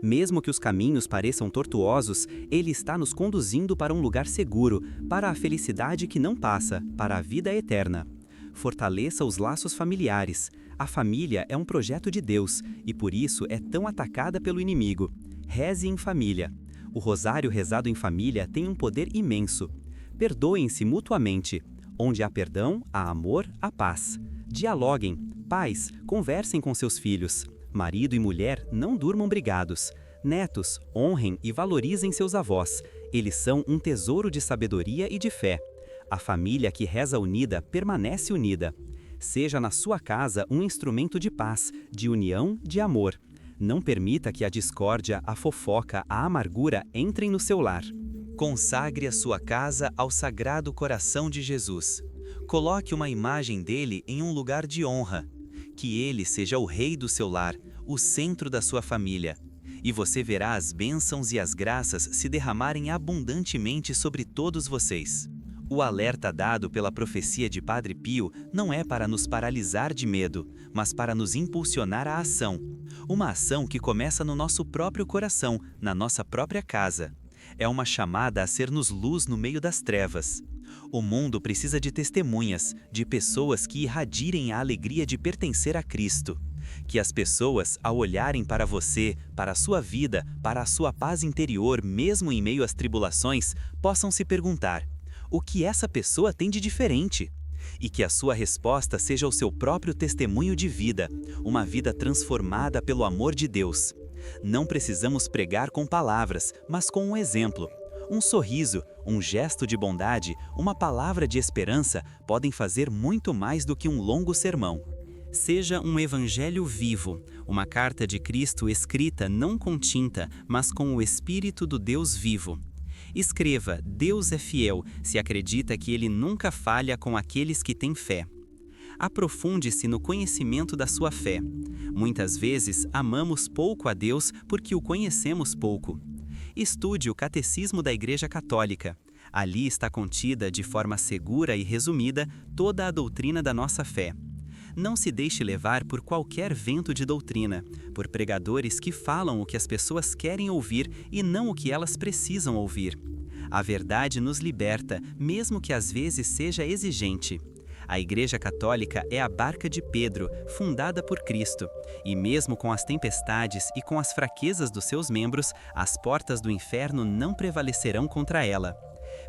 Mesmo que os caminhos pareçam tortuosos, ele está nos conduzindo para um lugar seguro, para a felicidade que não passa, para a vida eterna. Fortaleça os laços familiares. A família é um projeto de Deus e por isso é tão atacada pelo inimigo. Reze em família. O rosário rezado em família tem um poder imenso. Perdoem-se mutuamente. Onde há perdão, há amor, há paz. Dialoguem. Pais, conversem com seus filhos. Marido e mulher, não durmam brigados. Netos, honrem e valorizem seus avós. Eles são um tesouro de sabedoria e de fé. A família que reza unida permanece unida. Seja na sua casa um instrumento de paz, de união, de amor. Não permita que a discórdia, a fofoca, a amargura entrem no seu lar. Consagre a sua casa ao Sagrado Coração de Jesus. Coloque uma imagem dele em um lugar de honra. Que ele seja o rei do seu lar, o centro da sua família. E você verá as bênçãos e as graças se derramarem abundantemente sobre todos vocês. O alerta dado pela profecia de Padre Pio não é para nos paralisar de medo, mas para nos impulsionar à ação. Uma ação que começa no nosso próprio coração, na nossa própria casa. É uma chamada a sermos luz no meio das trevas. O mundo precisa de testemunhas, de pessoas que irradiem a alegria de pertencer a Cristo. Que as pessoas, ao olharem para você, para a sua vida, para a sua paz interior, mesmo em meio às tribulações, possam se perguntar: o que essa pessoa tem de diferente? E que a sua resposta seja o seu próprio testemunho de vida, uma vida transformada pelo amor de Deus. Não precisamos pregar com palavras, mas com um exemplo. Um sorriso, um gesto de bondade, uma palavra de esperança podem fazer muito mais do que um longo sermão. Seja um evangelho vivo, uma carta de Cristo escrita não com tinta, mas com o Espírito do Deus vivo. Escreva: Deus é fiel, se acredita que Ele nunca falha com aqueles que têm fé. Aprofunde-se no conhecimento da sua fé. Muitas vezes amamos pouco a Deus porque o conhecemos pouco. Estude o Catecismo da Igreja Católica. Ali está contida, de forma segura e resumida, toda a doutrina da nossa fé. Não se deixe levar por qualquer vento de doutrina, por pregadores que falam o que as pessoas querem ouvir e não o que elas precisam ouvir. A verdade nos liberta, mesmo que às vezes seja exigente. A Igreja Católica é a barca de Pedro, fundada por Cristo, e mesmo com as tempestades e com as fraquezas dos seus membros, as portas do inferno não prevalecerão contra ela.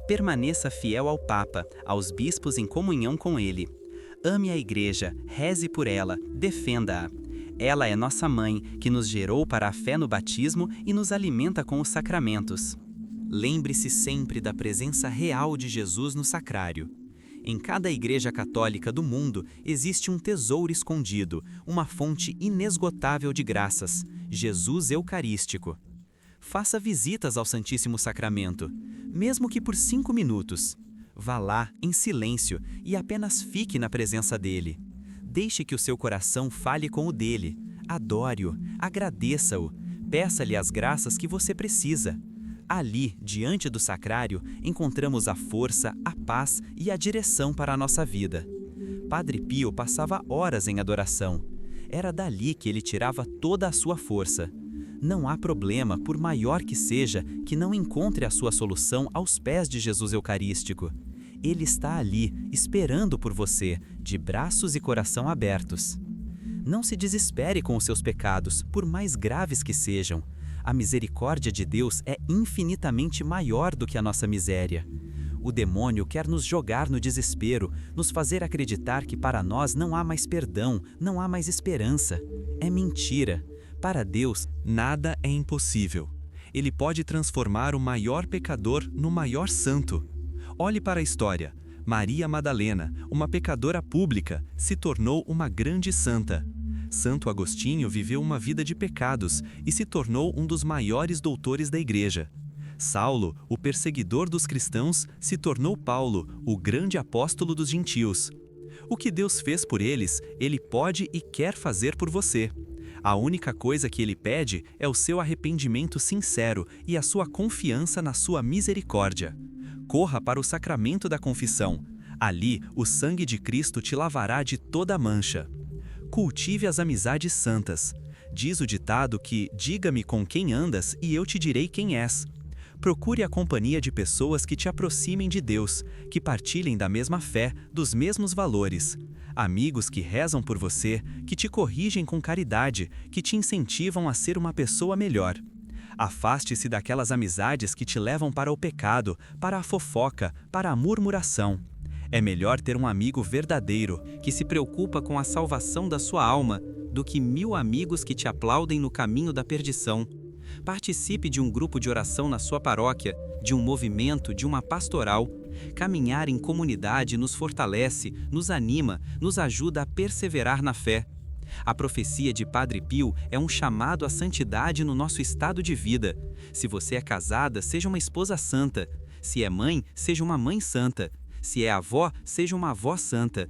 Permaneça fiel ao Papa, aos bispos em comunhão com ele. Ame a Igreja, reze por ela, defenda-a. Ela é nossa mãe, que nos gerou para a fé no batismo e nos alimenta com os sacramentos. Lembre-se sempre da presença real de Jesus no sacrário. Em cada igreja católica do mundo existe um tesouro escondido, uma fonte inesgotável de graças, Jesus Eucarístico. Faça visitas ao Santíssimo Sacramento, mesmo que por 5 minutos. Vá lá, em silêncio, e apenas fique na presença dele. Deixe que o seu coração fale com o dele. Adore-o, agradeça-o, peça-lhe as graças que você precisa. Ali, diante do sacrário, encontramos a força, a paz e a direção para a nossa vida. Padre Pio passava horas em adoração. Era dali que ele tirava toda a sua força. Não há problema, por maior que seja, que não encontre a sua solução aos pés de Jesus Eucarístico. Ele está ali, esperando por você, de braços e coração abertos. Não se desespere com os seus pecados, por mais graves que sejam. A misericórdia de Deus é infinitamente maior do que a nossa miséria. O demônio quer nos jogar no desespero, nos fazer acreditar que para nós não há mais perdão, não há mais esperança. É mentira. Para Deus, nada é impossível. Ele pode transformar o maior pecador no maior santo. Olhe para a história. Maria Madalena, uma pecadora pública, se tornou uma grande santa. Santo Agostinho viveu uma vida de pecados e se tornou um dos maiores doutores da Igreja. Saulo, o perseguidor dos cristãos, se tornou Paulo, o grande apóstolo dos gentios. O que Deus fez por eles, Ele pode e quer fazer por você. A única coisa que Ele pede é o seu arrependimento sincero e a sua confiança na sua misericórdia. Corra para o sacramento da confissão. Ali, o sangue de Cristo te lavará de toda mancha. Cultive as amizades santas. Diz o ditado que, diga-me com quem andas e eu te direi quem és. Procure a companhia de pessoas que te aproximem de Deus, que partilhem da mesma fé, dos mesmos valores. Amigos que rezam por você, que te corrigem com caridade, que te incentivam a ser uma pessoa melhor. Afaste-se daquelas amizades que te levam para o pecado, para a fofoca, para a murmuração. É melhor ter um amigo verdadeiro, que se preocupa com a salvação da sua alma, do que 1000 amigos que te aplaudem no caminho da perdição. Participe de um grupo de oração na sua paróquia, de um movimento, de uma pastoral. Caminhar em comunidade nos fortalece, nos anima, nos ajuda a perseverar na fé. A profecia de Padre Pio é um chamado à santidade no nosso estado de vida. Se você é casada, seja uma esposa santa. Se é mãe, seja uma mãe santa. Se é avó, seja uma avó santa.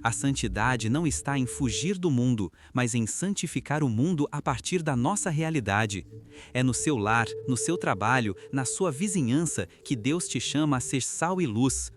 A santidade não está em fugir do mundo, mas em santificar o mundo a partir da nossa realidade. É no seu lar, no seu trabalho, na sua vizinhança que Deus te chama a ser sal e luz.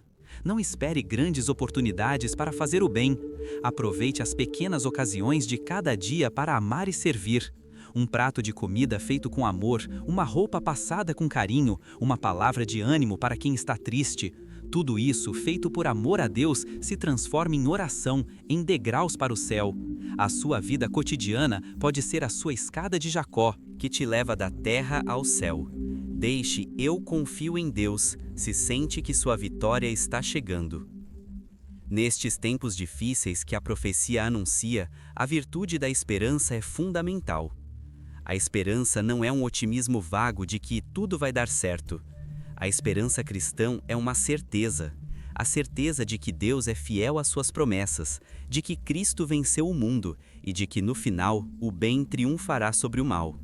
Não espere grandes oportunidades para fazer o bem. Aproveite as pequenas ocasiões de cada dia para amar e servir. Um prato de comida feito com amor, uma roupa passada com carinho, uma palavra de ânimo para quem está triste. Tudo isso, feito por amor a Deus, se transforma em oração, em degraus para o céu. A sua vida cotidiana pode ser a sua escada de Jacó, que te leva da terra ao céu. Deixe "Eu confio em Deus", se sente que sua vitória está chegando. Nestes tempos difíceis que a profecia anuncia, a virtude da esperança é fundamental. A esperança não é um otimismo vago de que tudo vai dar certo. A esperança cristã é uma certeza. A certeza de que Deus é fiel às suas promessas, de que Cristo venceu o mundo e de que no final o bem triunfará sobre o mal.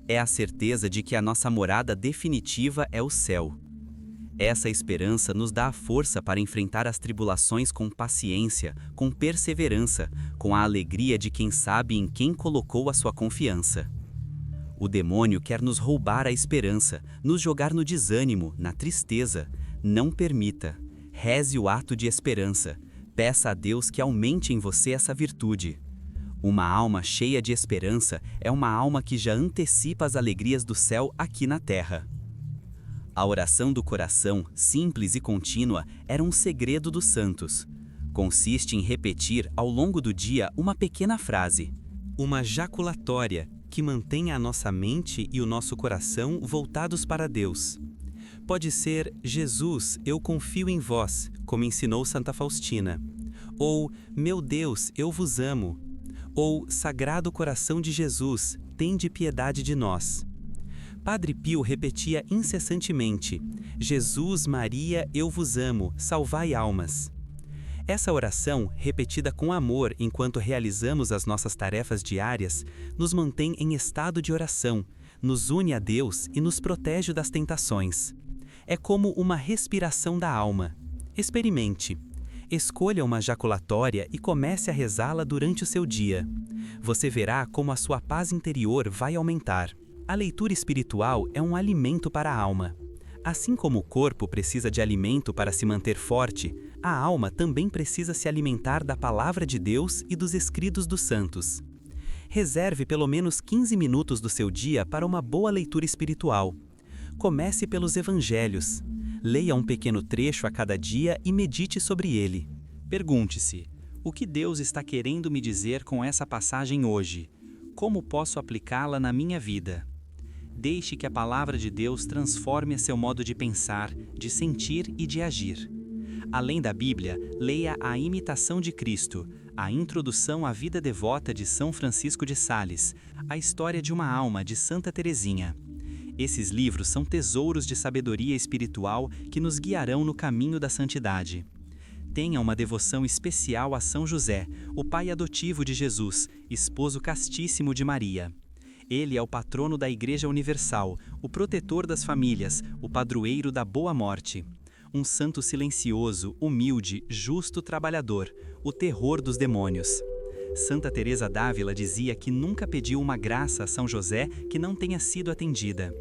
É a certeza de que a nossa morada definitiva é o céu. Essa esperança nos dá a força para enfrentar as tribulações com paciência, com perseverança, com a alegria de quem sabe em quem colocou a sua confiança. O demônio quer nos roubar a esperança, nos jogar no desânimo, na tristeza. Não permita. Reze o ato de esperança. Peça a Deus que aumente em você essa virtude. Uma alma cheia de esperança é uma alma que já antecipa as alegrias do céu aqui na terra. A oração do coração, simples e contínua, era um segredo dos santos. Consiste em repetir ao longo do dia uma pequena frase, uma jaculatória, que mantenha a nossa mente e o nosso coração voltados para Deus. Pode ser "Jesus, eu confio em vós", como ensinou Santa Faustina. Ou "Meu Deus, eu vos amo". Ou "Sagrado Coração de Jesus, tende piedade de nós". Padre Pio repetia incessantemente: "Jesus, Maria, eu vos amo, salvai almas". Essa oração, repetida com amor enquanto realizamos as nossas tarefas diárias, nos mantém em estado de oração, nos une a Deus e nos protege das tentações. É como uma respiração da alma. Experimente. Escolha uma jaculatória e comece a rezá-la durante o seu dia. Você verá como a sua paz interior vai aumentar. A leitura espiritual é um alimento para a alma. Assim como o corpo precisa de alimento para se manter forte, a alma também precisa se alimentar da palavra de Deus e dos escritos dos santos. Reserve pelo menos 15 minutos do seu dia para uma boa leitura espiritual. Comece pelos evangelhos. Leia um pequeno trecho a cada dia e medite sobre ele. Pergunte-se: o que Deus está querendo me dizer com essa passagem hoje? Como posso aplicá-la na minha vida? Deixe que a palavra de Deus transforme seu modo de pensar, de sentir e de agir. Além da Bíblia, leia A Imitação de Cristo, a Introdução à Vida Devota de São Francisco de Sales, a História de uma Alma de Santa Teresinha. Esses livros são tesouros de sabedoria espiritual que nos guiarão no caminho da santidade. Tenha uma devoção especial a São José, o pai adotivo de Jesus, esposo castíssimo de Maria. Ele é o patrono da Igreja Universal, o protetor das famílias, o padroeiro da boa morte. Um santo silencioso, humilde, justo trabalhador, o terror dos demônios. Santa Teresa d'Ávila dizia que nunca pediu uma graça a São José que não tenha sido atendida.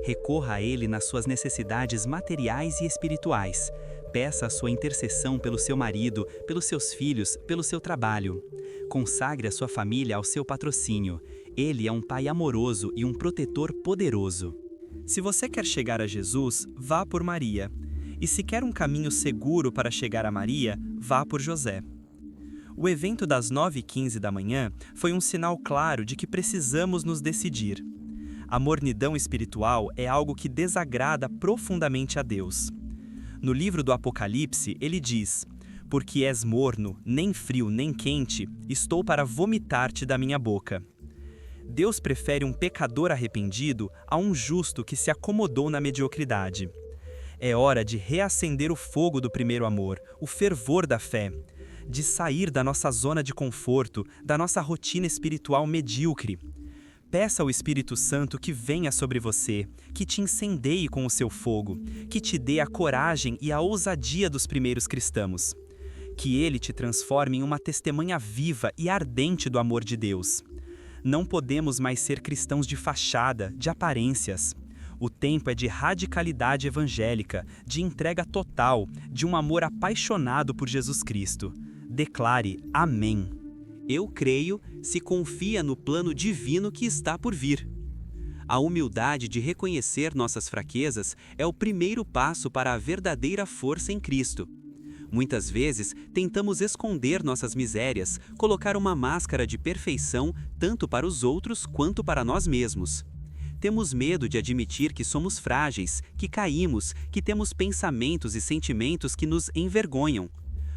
Recorra a ele nas suas necessidades materiais e espirituais. Peça a sua intercessão pelo seu marido, pelos seus filhos, pelo seu trabalho. Consagre a sua família ao seu patrocínio. Ele é um pai amoroso e um protetor poderoso. Se você quer chegar a Jesus, vá por Maria. E se quer um caminho seguro para chegar a Maria, vá por José. O evento das 9h15 da manhã foi um sinal claro de que precisamos nos decidir. A mornidão espiritual é algo que desagrada profundamente a Deus. No livro do Apocalipse, ele diz: "Porque és morno, nem frio nem quente, estou para vomitar-te da minha boca." Deus prefere um pecador arrependido a um justo que se acomodou na mediocridade. É hora de reacender o fogo do primeiro amor, o fervor da fé, de sair da nossa zona de conforto, da nossa rotina espiritual medíocre. Peça ao Espírito Santo que venha sobre você, que te incendeie com o seu fogo, que te dê a coragem e a ousadia dos primeiros cristãos. Que ele te transforme em uma testemunha viva e ardente do amor de Deus. Não podemos mais ser cristãos de fachada, de aparências. O tempo é de radicalidade evangélica, de entrega total, de um amor apaixonado por Jesus Cristo. Declare Amém. Eu creio, se confia no plano divino que está por vir. A humildade de reconhecer nossas fraquezas é o primeiro passo para a verdadeira força em Cristo. Muitas vezes, tentamos esconder nossas misérias, colocar uma máscara de perfeição tanto para os outros quanto para nós mesmos. Temos medo de admitir que somos frágeis, que caímos, que temos pensamentos e sentimentos que nos envergonham.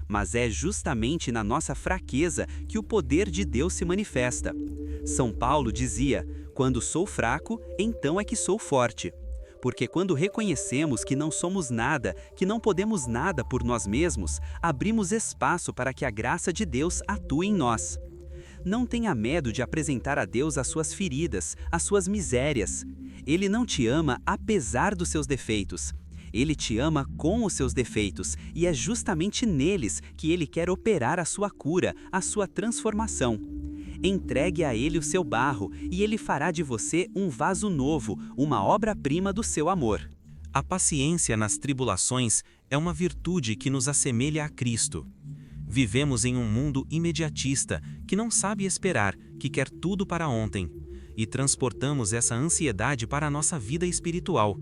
Mas é justamente na nossa fraqueza que o poder de Deus se manifesta. São Paulo dizia: "Quando sou fraco, então é que sou forte." Porque quando reconhecemos que não somos nada, que não podemos nada por nós mesmos, abrimos espaço para que a graça de Deus atue em nós. Não tenha medo de apresentar a Deus as suas feridas, as suas misérias. Ele não te ama apesar dos seus defeitos. Ele te ama com os seus defeitos, e é justamente neles que Ele quer operar a sua cura, a sua transformação. Entregue a Ele o seu barro, e Ele fará de você um vaso novo, uma obra-prima do seu amor. A paciência nas tribulações é uma virtude que nos assemelha a Cristo. Vivemos em um mundo imediatista, que não sabe esperar, que quer tudo para ontem, e transportamos essa ansiedade para a nossa vida espiritual.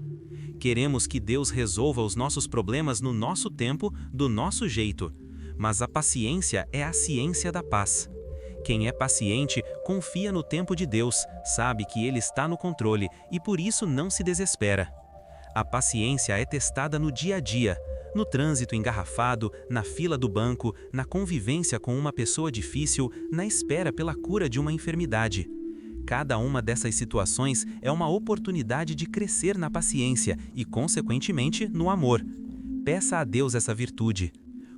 Queremos que Deus resolva os nossos problemas no nosso tempo, do nosso jeito. Mas a paciência é a ciência da paz. Quem é paciente confia no tempo de Deus, sabe que Ele está no controle e por isso não se desespera. A paciência é testada no dia a dia, no trânsito engarrafado, na fila do banco, na convivência com uma pessoa difícil, na espera pela cura de uma enfermidade. Cada uma dessas situações é uma oportunidade de crescer na paciência e, consequentemente, no amor. Peça a Deus essa virtude.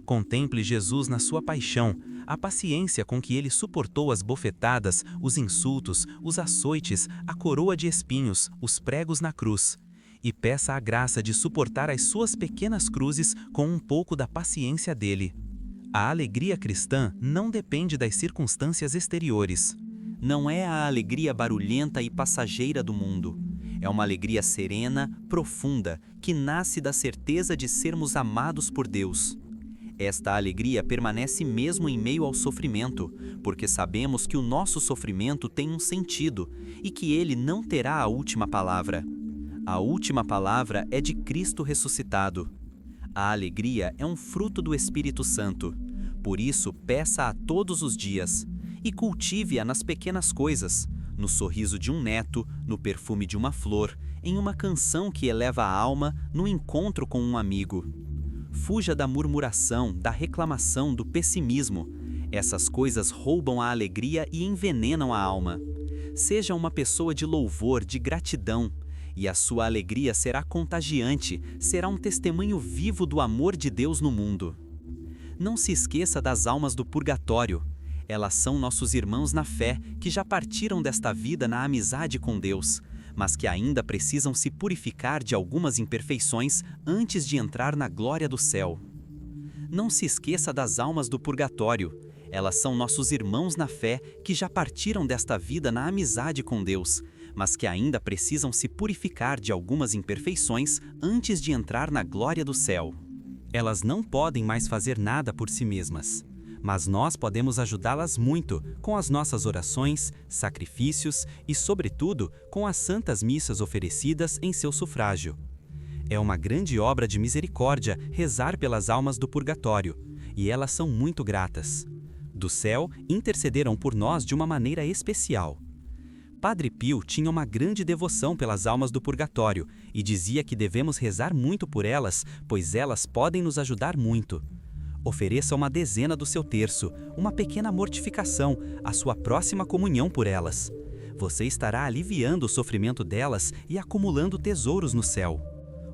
Contemple Jesus na sua paixão, a paciência com que Ele suportou as bofetadas, os insultos, os açoites, a coroa de espinhos, os pregos na cruz. E peça a graça de suportar as suas pequenas cruzes com um pouco da paciência dele. A alegria cristã não depende das circunstâncias exteriores. Não é a alegria barulhenta e passageira do mundo. É uma alegria serena, profunda, que nasce da certeza de sermos amados por Deus. Esta alegria permanece mesmo em meio ao sofrimento, porque sabemos que o nosso sofrimento tem um sentido e que ele não terá a última palavra. A última palavra é de Cristo ressuscitado. A alegria é um fruto do Espírito Santo. Por isso, peça-a todos os dias. E cultive-a nas pequenas coisas, no sorriso de um neto, no perfume de uma flor, em uma canção que eleva a alma, no encontro com um amigo. Fuja da murmuração, da reclamação, do pessimismo. Essas coisas roubam a alegria e envenenam a alma. Seja uma pessoa de louvor, de gratidão, e a sua alegria será contagiante, será um testemunho vivo do amor de Deus no mundo. Não se esqueça das almas do purgatório. Elas são nossos irmãos na fé, que já partiram desta vida na amizade com Deus, mas que ainda precisam se purificar de algumas imperfeições antes de entrar na glória do céu. Não se esqueça das almas do purgatório. Elas são nossos irmãos na fé, que já partiram desta vida na amizade com Deus, mas que ainda precisam se purificar de algumas imperfeições antes de entrar na glória do céu. Elas não podem mais fazer nada por si mesmas. Mas nós podemos ajudá-las muito com as nossas orações, sacrifícios e, sobretudo, com as santas missas oferecidas em seu sufrágio. É uma grande obra de misericórdia rezar pelas almas do purgatório, e elas são muito gratas. Do céu, intercederam por nós de uma maneira especial. Padre Pio tinha uma grande devoção pelas almas do purgatório e dizia que devemos rezar muito por elas, pois elas podem nos ajudar muito. Ofereça uma dezena do seu terço, uma pequena mortificação, a sua próxima comunhão por elas. Você estará aliviando o sofrimento delas e acumulando tesouros no céu.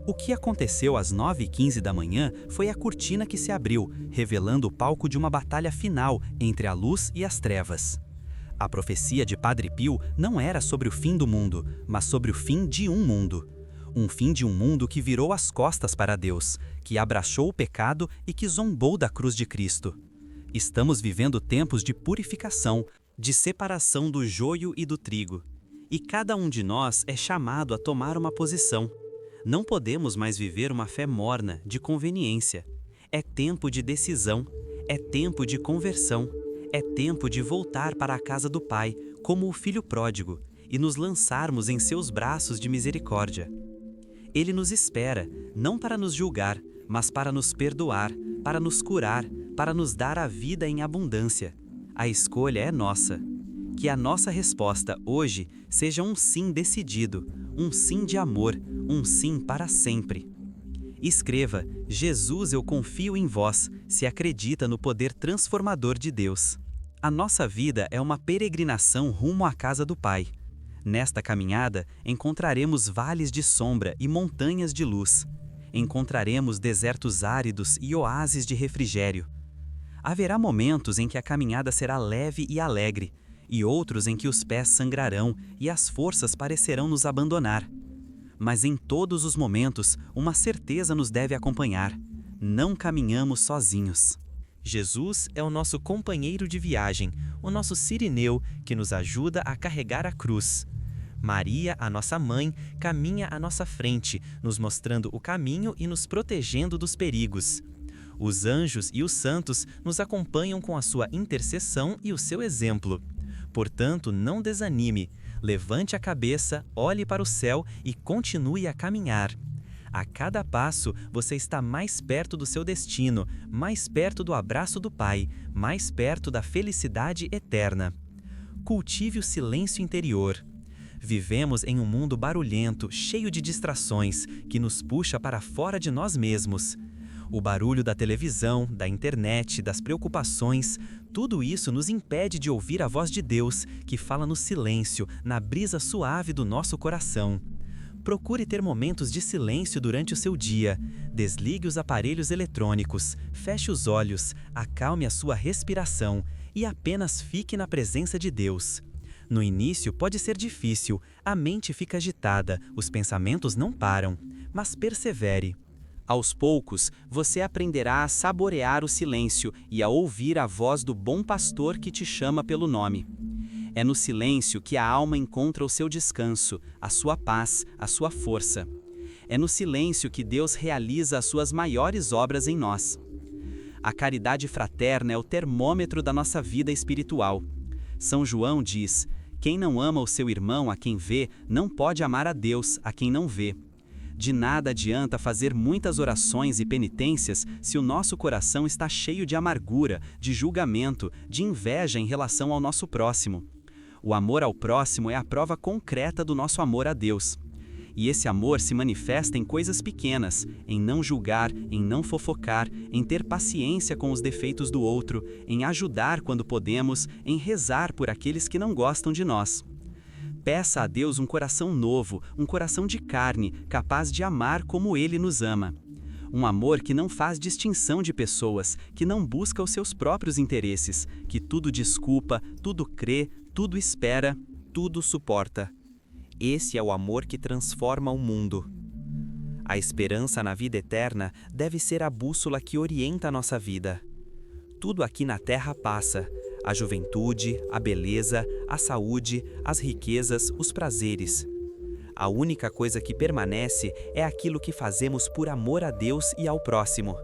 O que aconteceu às 9h15 da manhã foi a cortina que se abriu, revelando o palco de uma batalha final entre a luz e as trevas. A profecia de Padre Pio não era sobre o fim do mundo, mas sobre o fim de um mundo. Um fim de um mundo que virou as costas para Deus, que abraçou o pecado e que zombou da cruz de Cristo. Estamos vivendo tempos de purificação, de separação do joio e do trigo. E cada um de nós é chamado a tomar uma posição. Não podemos mais viver uma fé morna, de conveniência. É tempo de decisão, é tempo de conversão, é tempo de voltar para a casa do Pai, como o filho pródigo, e nos lançarmos em seus braços de misericórdia. Ele nos espera, não para nos julgar, mas para nos perdoar, para nos curar, para nos dar a vida em abundância. A escolha é nossa. Que a nossa resposta hoje seja um sim decidido, um sim de amor, um sim para sempre. Escreva: Jesus, eu confio em vós, se acredita no poder transformador de Deus. A nossa vida é uma peregrinação rumo à casa do Pai. Nesta caminhada, encontraremos vales de sombra e montanhas de luz. Encontraremos desertos áridos e oásis de refrigério. Haverá momentos em que a caminhada será leve e alegre, e outros em que os pés sangrarão e as forças parecerão nos abandonar. Mas em todos os momentos, uma certeza nos deve acompanhar: não caminhamos sozinhos. Jesus é o nosso companheiro de viagem, o nosso sirineu que nos ajuda a carregar a cruz. Maria, a nossa mãe, caminha à nossa frente, nos mostrando o caminho e nos protegendo dos perigos. Os anjos e os santos nos acompanham com a sua intercessão e o seu exemplo. Portanto, não desanime, levante a cabeça, olhe para o céu e continue a caminhar. A cada passo, você está mais perto do seu destino, mais perto do abraço do Pai, mais perto da felicidade eterna. Cultive o silêncio interior. Vivemos em um mundo barulhento, cheio de distrações, que nos puxa para fora de nós mesmos. O barulho da televisão, da internet, das preocupações, tudo isso nos impede de ouvir a voz de Deus, que fala no silêncio, na brisa suave do nosso coração. Procure ter momentos de silêncio durante o seu dia. Desligue os aparelhos eletrônicos, feche os olhos, acalme a sua respiração e apenas fique na presença de Deus. No início pode ser difícil, a mente fica agitada, os pensamentos não param, mas persevere. Aos poucos, você aprenderá a saborear o silêncio e a ouvir a voz do bom pastor que te chama pelo nome. É no silêncio que a alma encontra o seu descanso, a sua paz, a sua força. É no silêncio que Deus realiza as suas maiores obras em nós. A caridade fraterna é o termômetro da nossa vida espiritual. São João diz: quem não ama o seu irmão a quem vê, não pode amar a Deus a quem não vê. De nada adianta fazer muitas orações e penitências se o nosso coração está cheio de amargura, de julgamento, de inveja em relação ao nosso próximo. O amor ao próximo é a prova concreta do nosso amor a Deus. E esse amor se manifesta em coisas pequenas, em não julgar, em não fofocar, em ter paciência com os defeitos do outro, em ajudar quando podemos, em rezar por aqueles que não gostam de nós. Peça a Deus um coração novo, um coração de carne, capaz de amar como Ele nos ama. Um amor que não faz distinção de pessoas, que não busca os seus próprios interesses, que tudo desculpa, tudo crê, tudo espera, tudo suporta. Esse é o amor que transforma o mundo. A esperança na vida eterna deve ser a bússola que orienta a nossa vida. Tudo aqui na terra passa: a juventude, a beleza, a saúde, as riquezas, os prazeres. A única coisa que permanece é aquilo que fazemos por amor a Deus e ao próximo.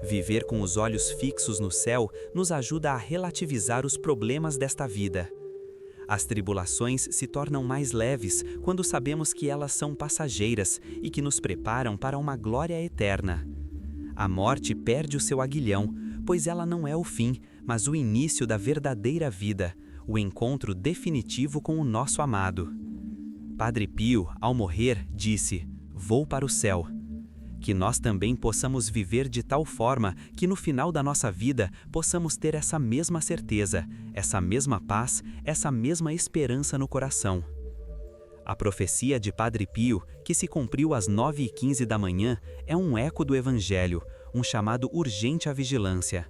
Viver com os olhos fixos no céu nos ajuda a relativizar os problemas desta vida. As tribulações se tornam mais leves quando sabemos que elas são passageiras e que nos preparam para uma glória eterna. A morte perde o seu aguilhão, pois ela não é o fim, mas o início da verdadeira vida, o encontro definitivo com o nosso amado. Padre Pio, ao morrer, disse: "Vou para o céu." Que nós também possamos viver de tal forma que no final da nossa vida possamos ter essa mesma certeza, essa mesma paz, essa mesma esperança no coração. A profecia de Padre Pio, que se cumpriu às 9h15 da manhã, é um eco do Evangelho, um chamado urgente à vigilância.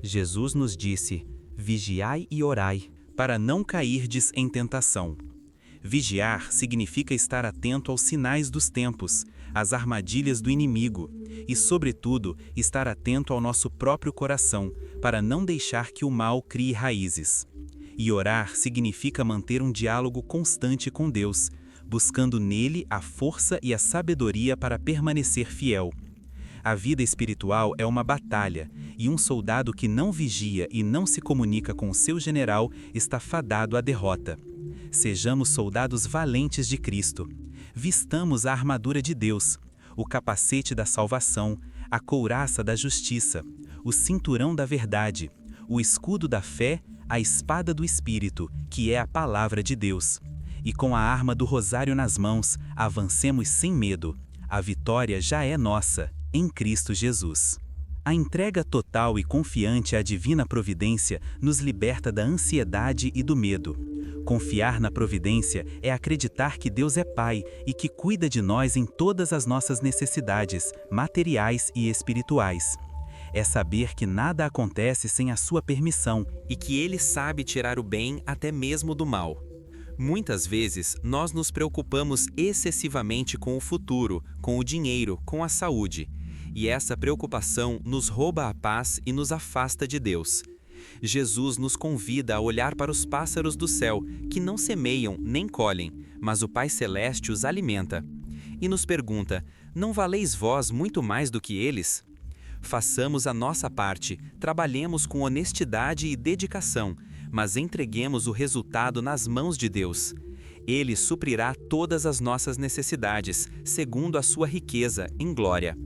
Jesus nos disse: vigiai e orai, para não cairdes em tentação. Vigiar significa estar atento aos sinais dos tempos, às armadilhas do inimigo e, sobretudo, estar atento ao nosso próprio coração, para não deixar que o mal crie raízes. E orar significa manter um diálogo constante com Deus, buscando nele a força e a sabedoria para permanecer fiel. A vida espiritual é uma batalha, e um soldado que não vigia e não se comunica com o seu general está fadado à derrota. Sejamos soldados valentes de Cristo. Vistamos a armadura de Deus, o capacete da salvação, a couraça da justiça, o cinturão da verdade, o escudo da fé, a espada do Espírito, que é a palavra de Deus. E com a arma do rosário nas mãos, avancemos sem medo. A vitória já é nossa, em Cristo Jesus. A entrega total e confiante à divina providência nos liberta da ansiedade e do medo. Confiar na providência é acreditar que Deus é Pai e que cuida de nós em todas as nossas necessidades, materiais e espirituais. É saber que nada acontece sem a sua permissão e que Ele sabe tirar o bem até mesmo do mal. Muitas vezes, nós nos preocupamos excessivamente com o futuro, com o dinheiro, com a saúde. E essa preocupação nos rouba a paz e nos afasta de Deus. Jesus nos convida a olhar para os pássaros do céu, que não semeiam nem colhem, mas o Pai Celeste os alimenta. E nos pergunta: não valeis vós muito mais do que eles? Façamos a nossa parte, trabalhemos com honestidade e dedicação, mas entreguemos o resultado nas mãos de Deus. Ele suprirá todas as nossas necessidades, segundo a sua riqueza em glória.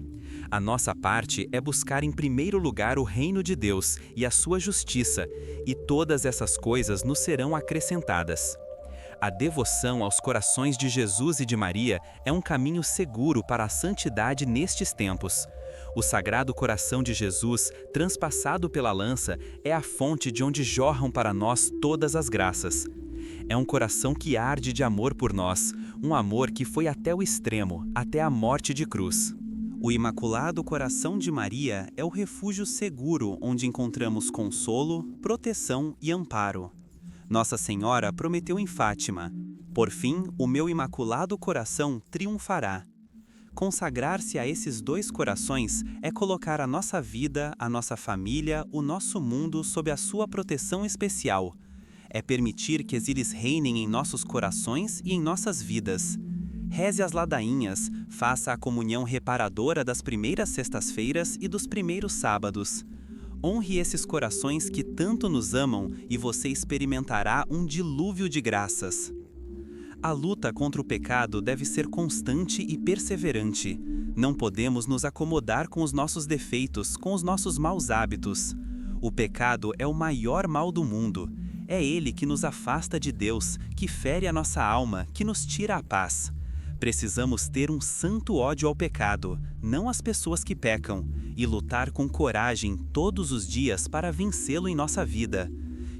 A nossa parte é buscar em primeiro lugar o reino de Deus e a sua justiça, e todas essas coisas nos serão acrescentadas. A devoção aos corações de Jesus e de Maria é um caminho seguro para a santidade nestes tempos. O Sagrado Coração de Jesus, transpassado pela lança, é a fonte de onde jorram para nós todas as graças. É um coração que arde de amor por nós, um amor que foi até o extremo, até a morte de cruz. O Imaculado Coração de Maria é o refúgio seguro onde encontramos consolo, proteção e amparo. Nossa Senhora prometeu em Fátima: por fim, o meu Imaculado Coração triunfará. Consagrar-se a esses dois corações é colocar a nossa vida, a nossa família, o nosso mundo sob a sua proteção especial. É permitir que eles reinem em nossos corações e em nossas vidas. Reze as ladainhas, faça a comunhão reparadora das primeiras sextas-feiras e dos primeiros sábados. Honre esses corações que tanto nos amam e você experimentará um dilúvio de graças. A luta contra o pecado deve ser constante e perseverante. Não podemos nos acomodar com os nossos defeitos, com os nossos maus hábitos. O pecado é o maior mal do mundo. É ele que nos afasta de Deus, que fere a nossa alma, que nos tira a paz. Precisamos ter um santo ódio ao pecado, não às pessoas que pecam, e lutar com coragem todos os dias para vencê-lo em nossa vida.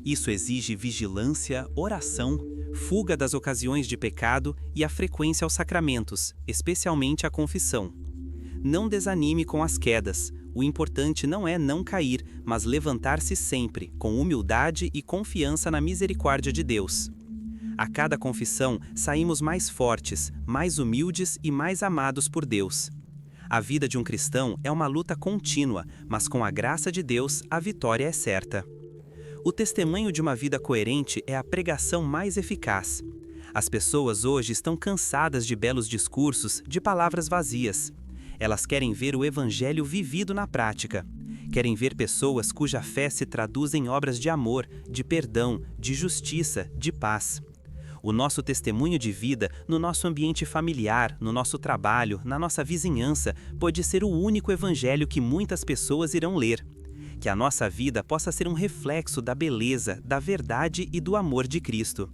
Isso exige vigilância, oração, fuga das ocasiões de pecado e a frequência aos sacramentos, especialmente a confissão. Não desanime com as quedas. O importante não é não cair, mas levantar-se sempre, com humildade e confiança na misericórdia de Deus. A cada confissão, saímos mais fortes, mais humildes e mais amados por Deus. A vida de um cristão é uma luta contínua, mas com a graça de Deus, a vitória é certa. O testemunho de uma vida coerente é a pregação mais eficaz. As pessoas hoje estão cansadas de belos discursos, de palavras vazias. Elas querem ver o Evangelho vivido na prática. Querem ver pessoas cuja fé se traduz em obras de amor, de perdão, de justiça, de paz. O nosso testemunho de vida, no nosso ambiente familiar, no nosso trabalho, na nossa vizinhança, pode ser o único evangelho que muitas pessoas irão ler. Que a nossa vida possa ser um reflexo da beleza, da verdade e do amor de Cristo.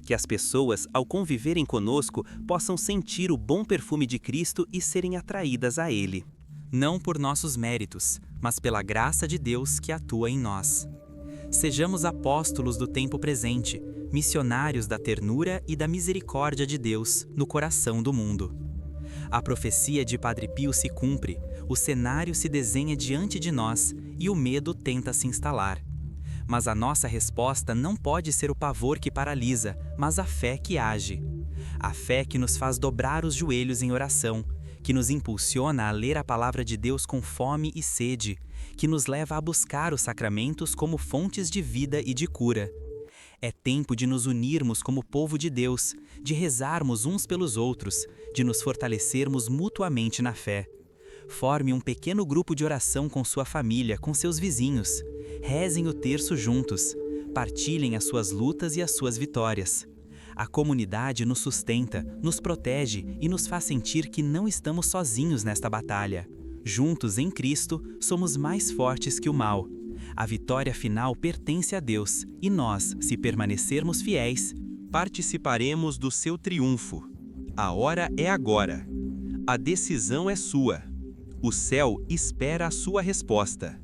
Que as pessoas, ao conviverem conosco, possam sentir o bom perfume de Cristo e serem atraídas a Ele. Não por nossos méritos, mas pela graça de Deus que atua em nós. Sejamos apóstolos do tempo presente, missionários da ternura e da misericórdia de Deus no coração do mundo. A profecia de Padre Pio se cumpre, o cenário se desenha diante de nós e o medo tenta se instalar. Mas a nossa resposta não pode ser o pavor que paralisa, mas a fé que age. A fé que nos faz dobrar os joelhos em oração, que nos impulsiona a ler a palavra de Deus com fome e sede, que nos leva a buscar os sacramentos como fontes de vida e de cura. É tempo de nos unirmos como povo de Deus, de rezarmos uns pelos outros, de nos fortalecermos mutuamente na fé. Forme um pequeno grupo de oração com sua família, com seus vizinhos. Rezem o terço juntos. Partilhem as suas lutas e as suas vitórias. A comunidade nos sustenta, nos protege e nos faz sentir que não estamos sozinhos nesta batalha. Juntos em Cristo, somos mais fortes que o mal. A vitória final pertence a Deus e nós, se permanecermos fiéis, Participaremos do seu triunfo. A hora é agora. A decisão é sua. O céu espera a sua resposta.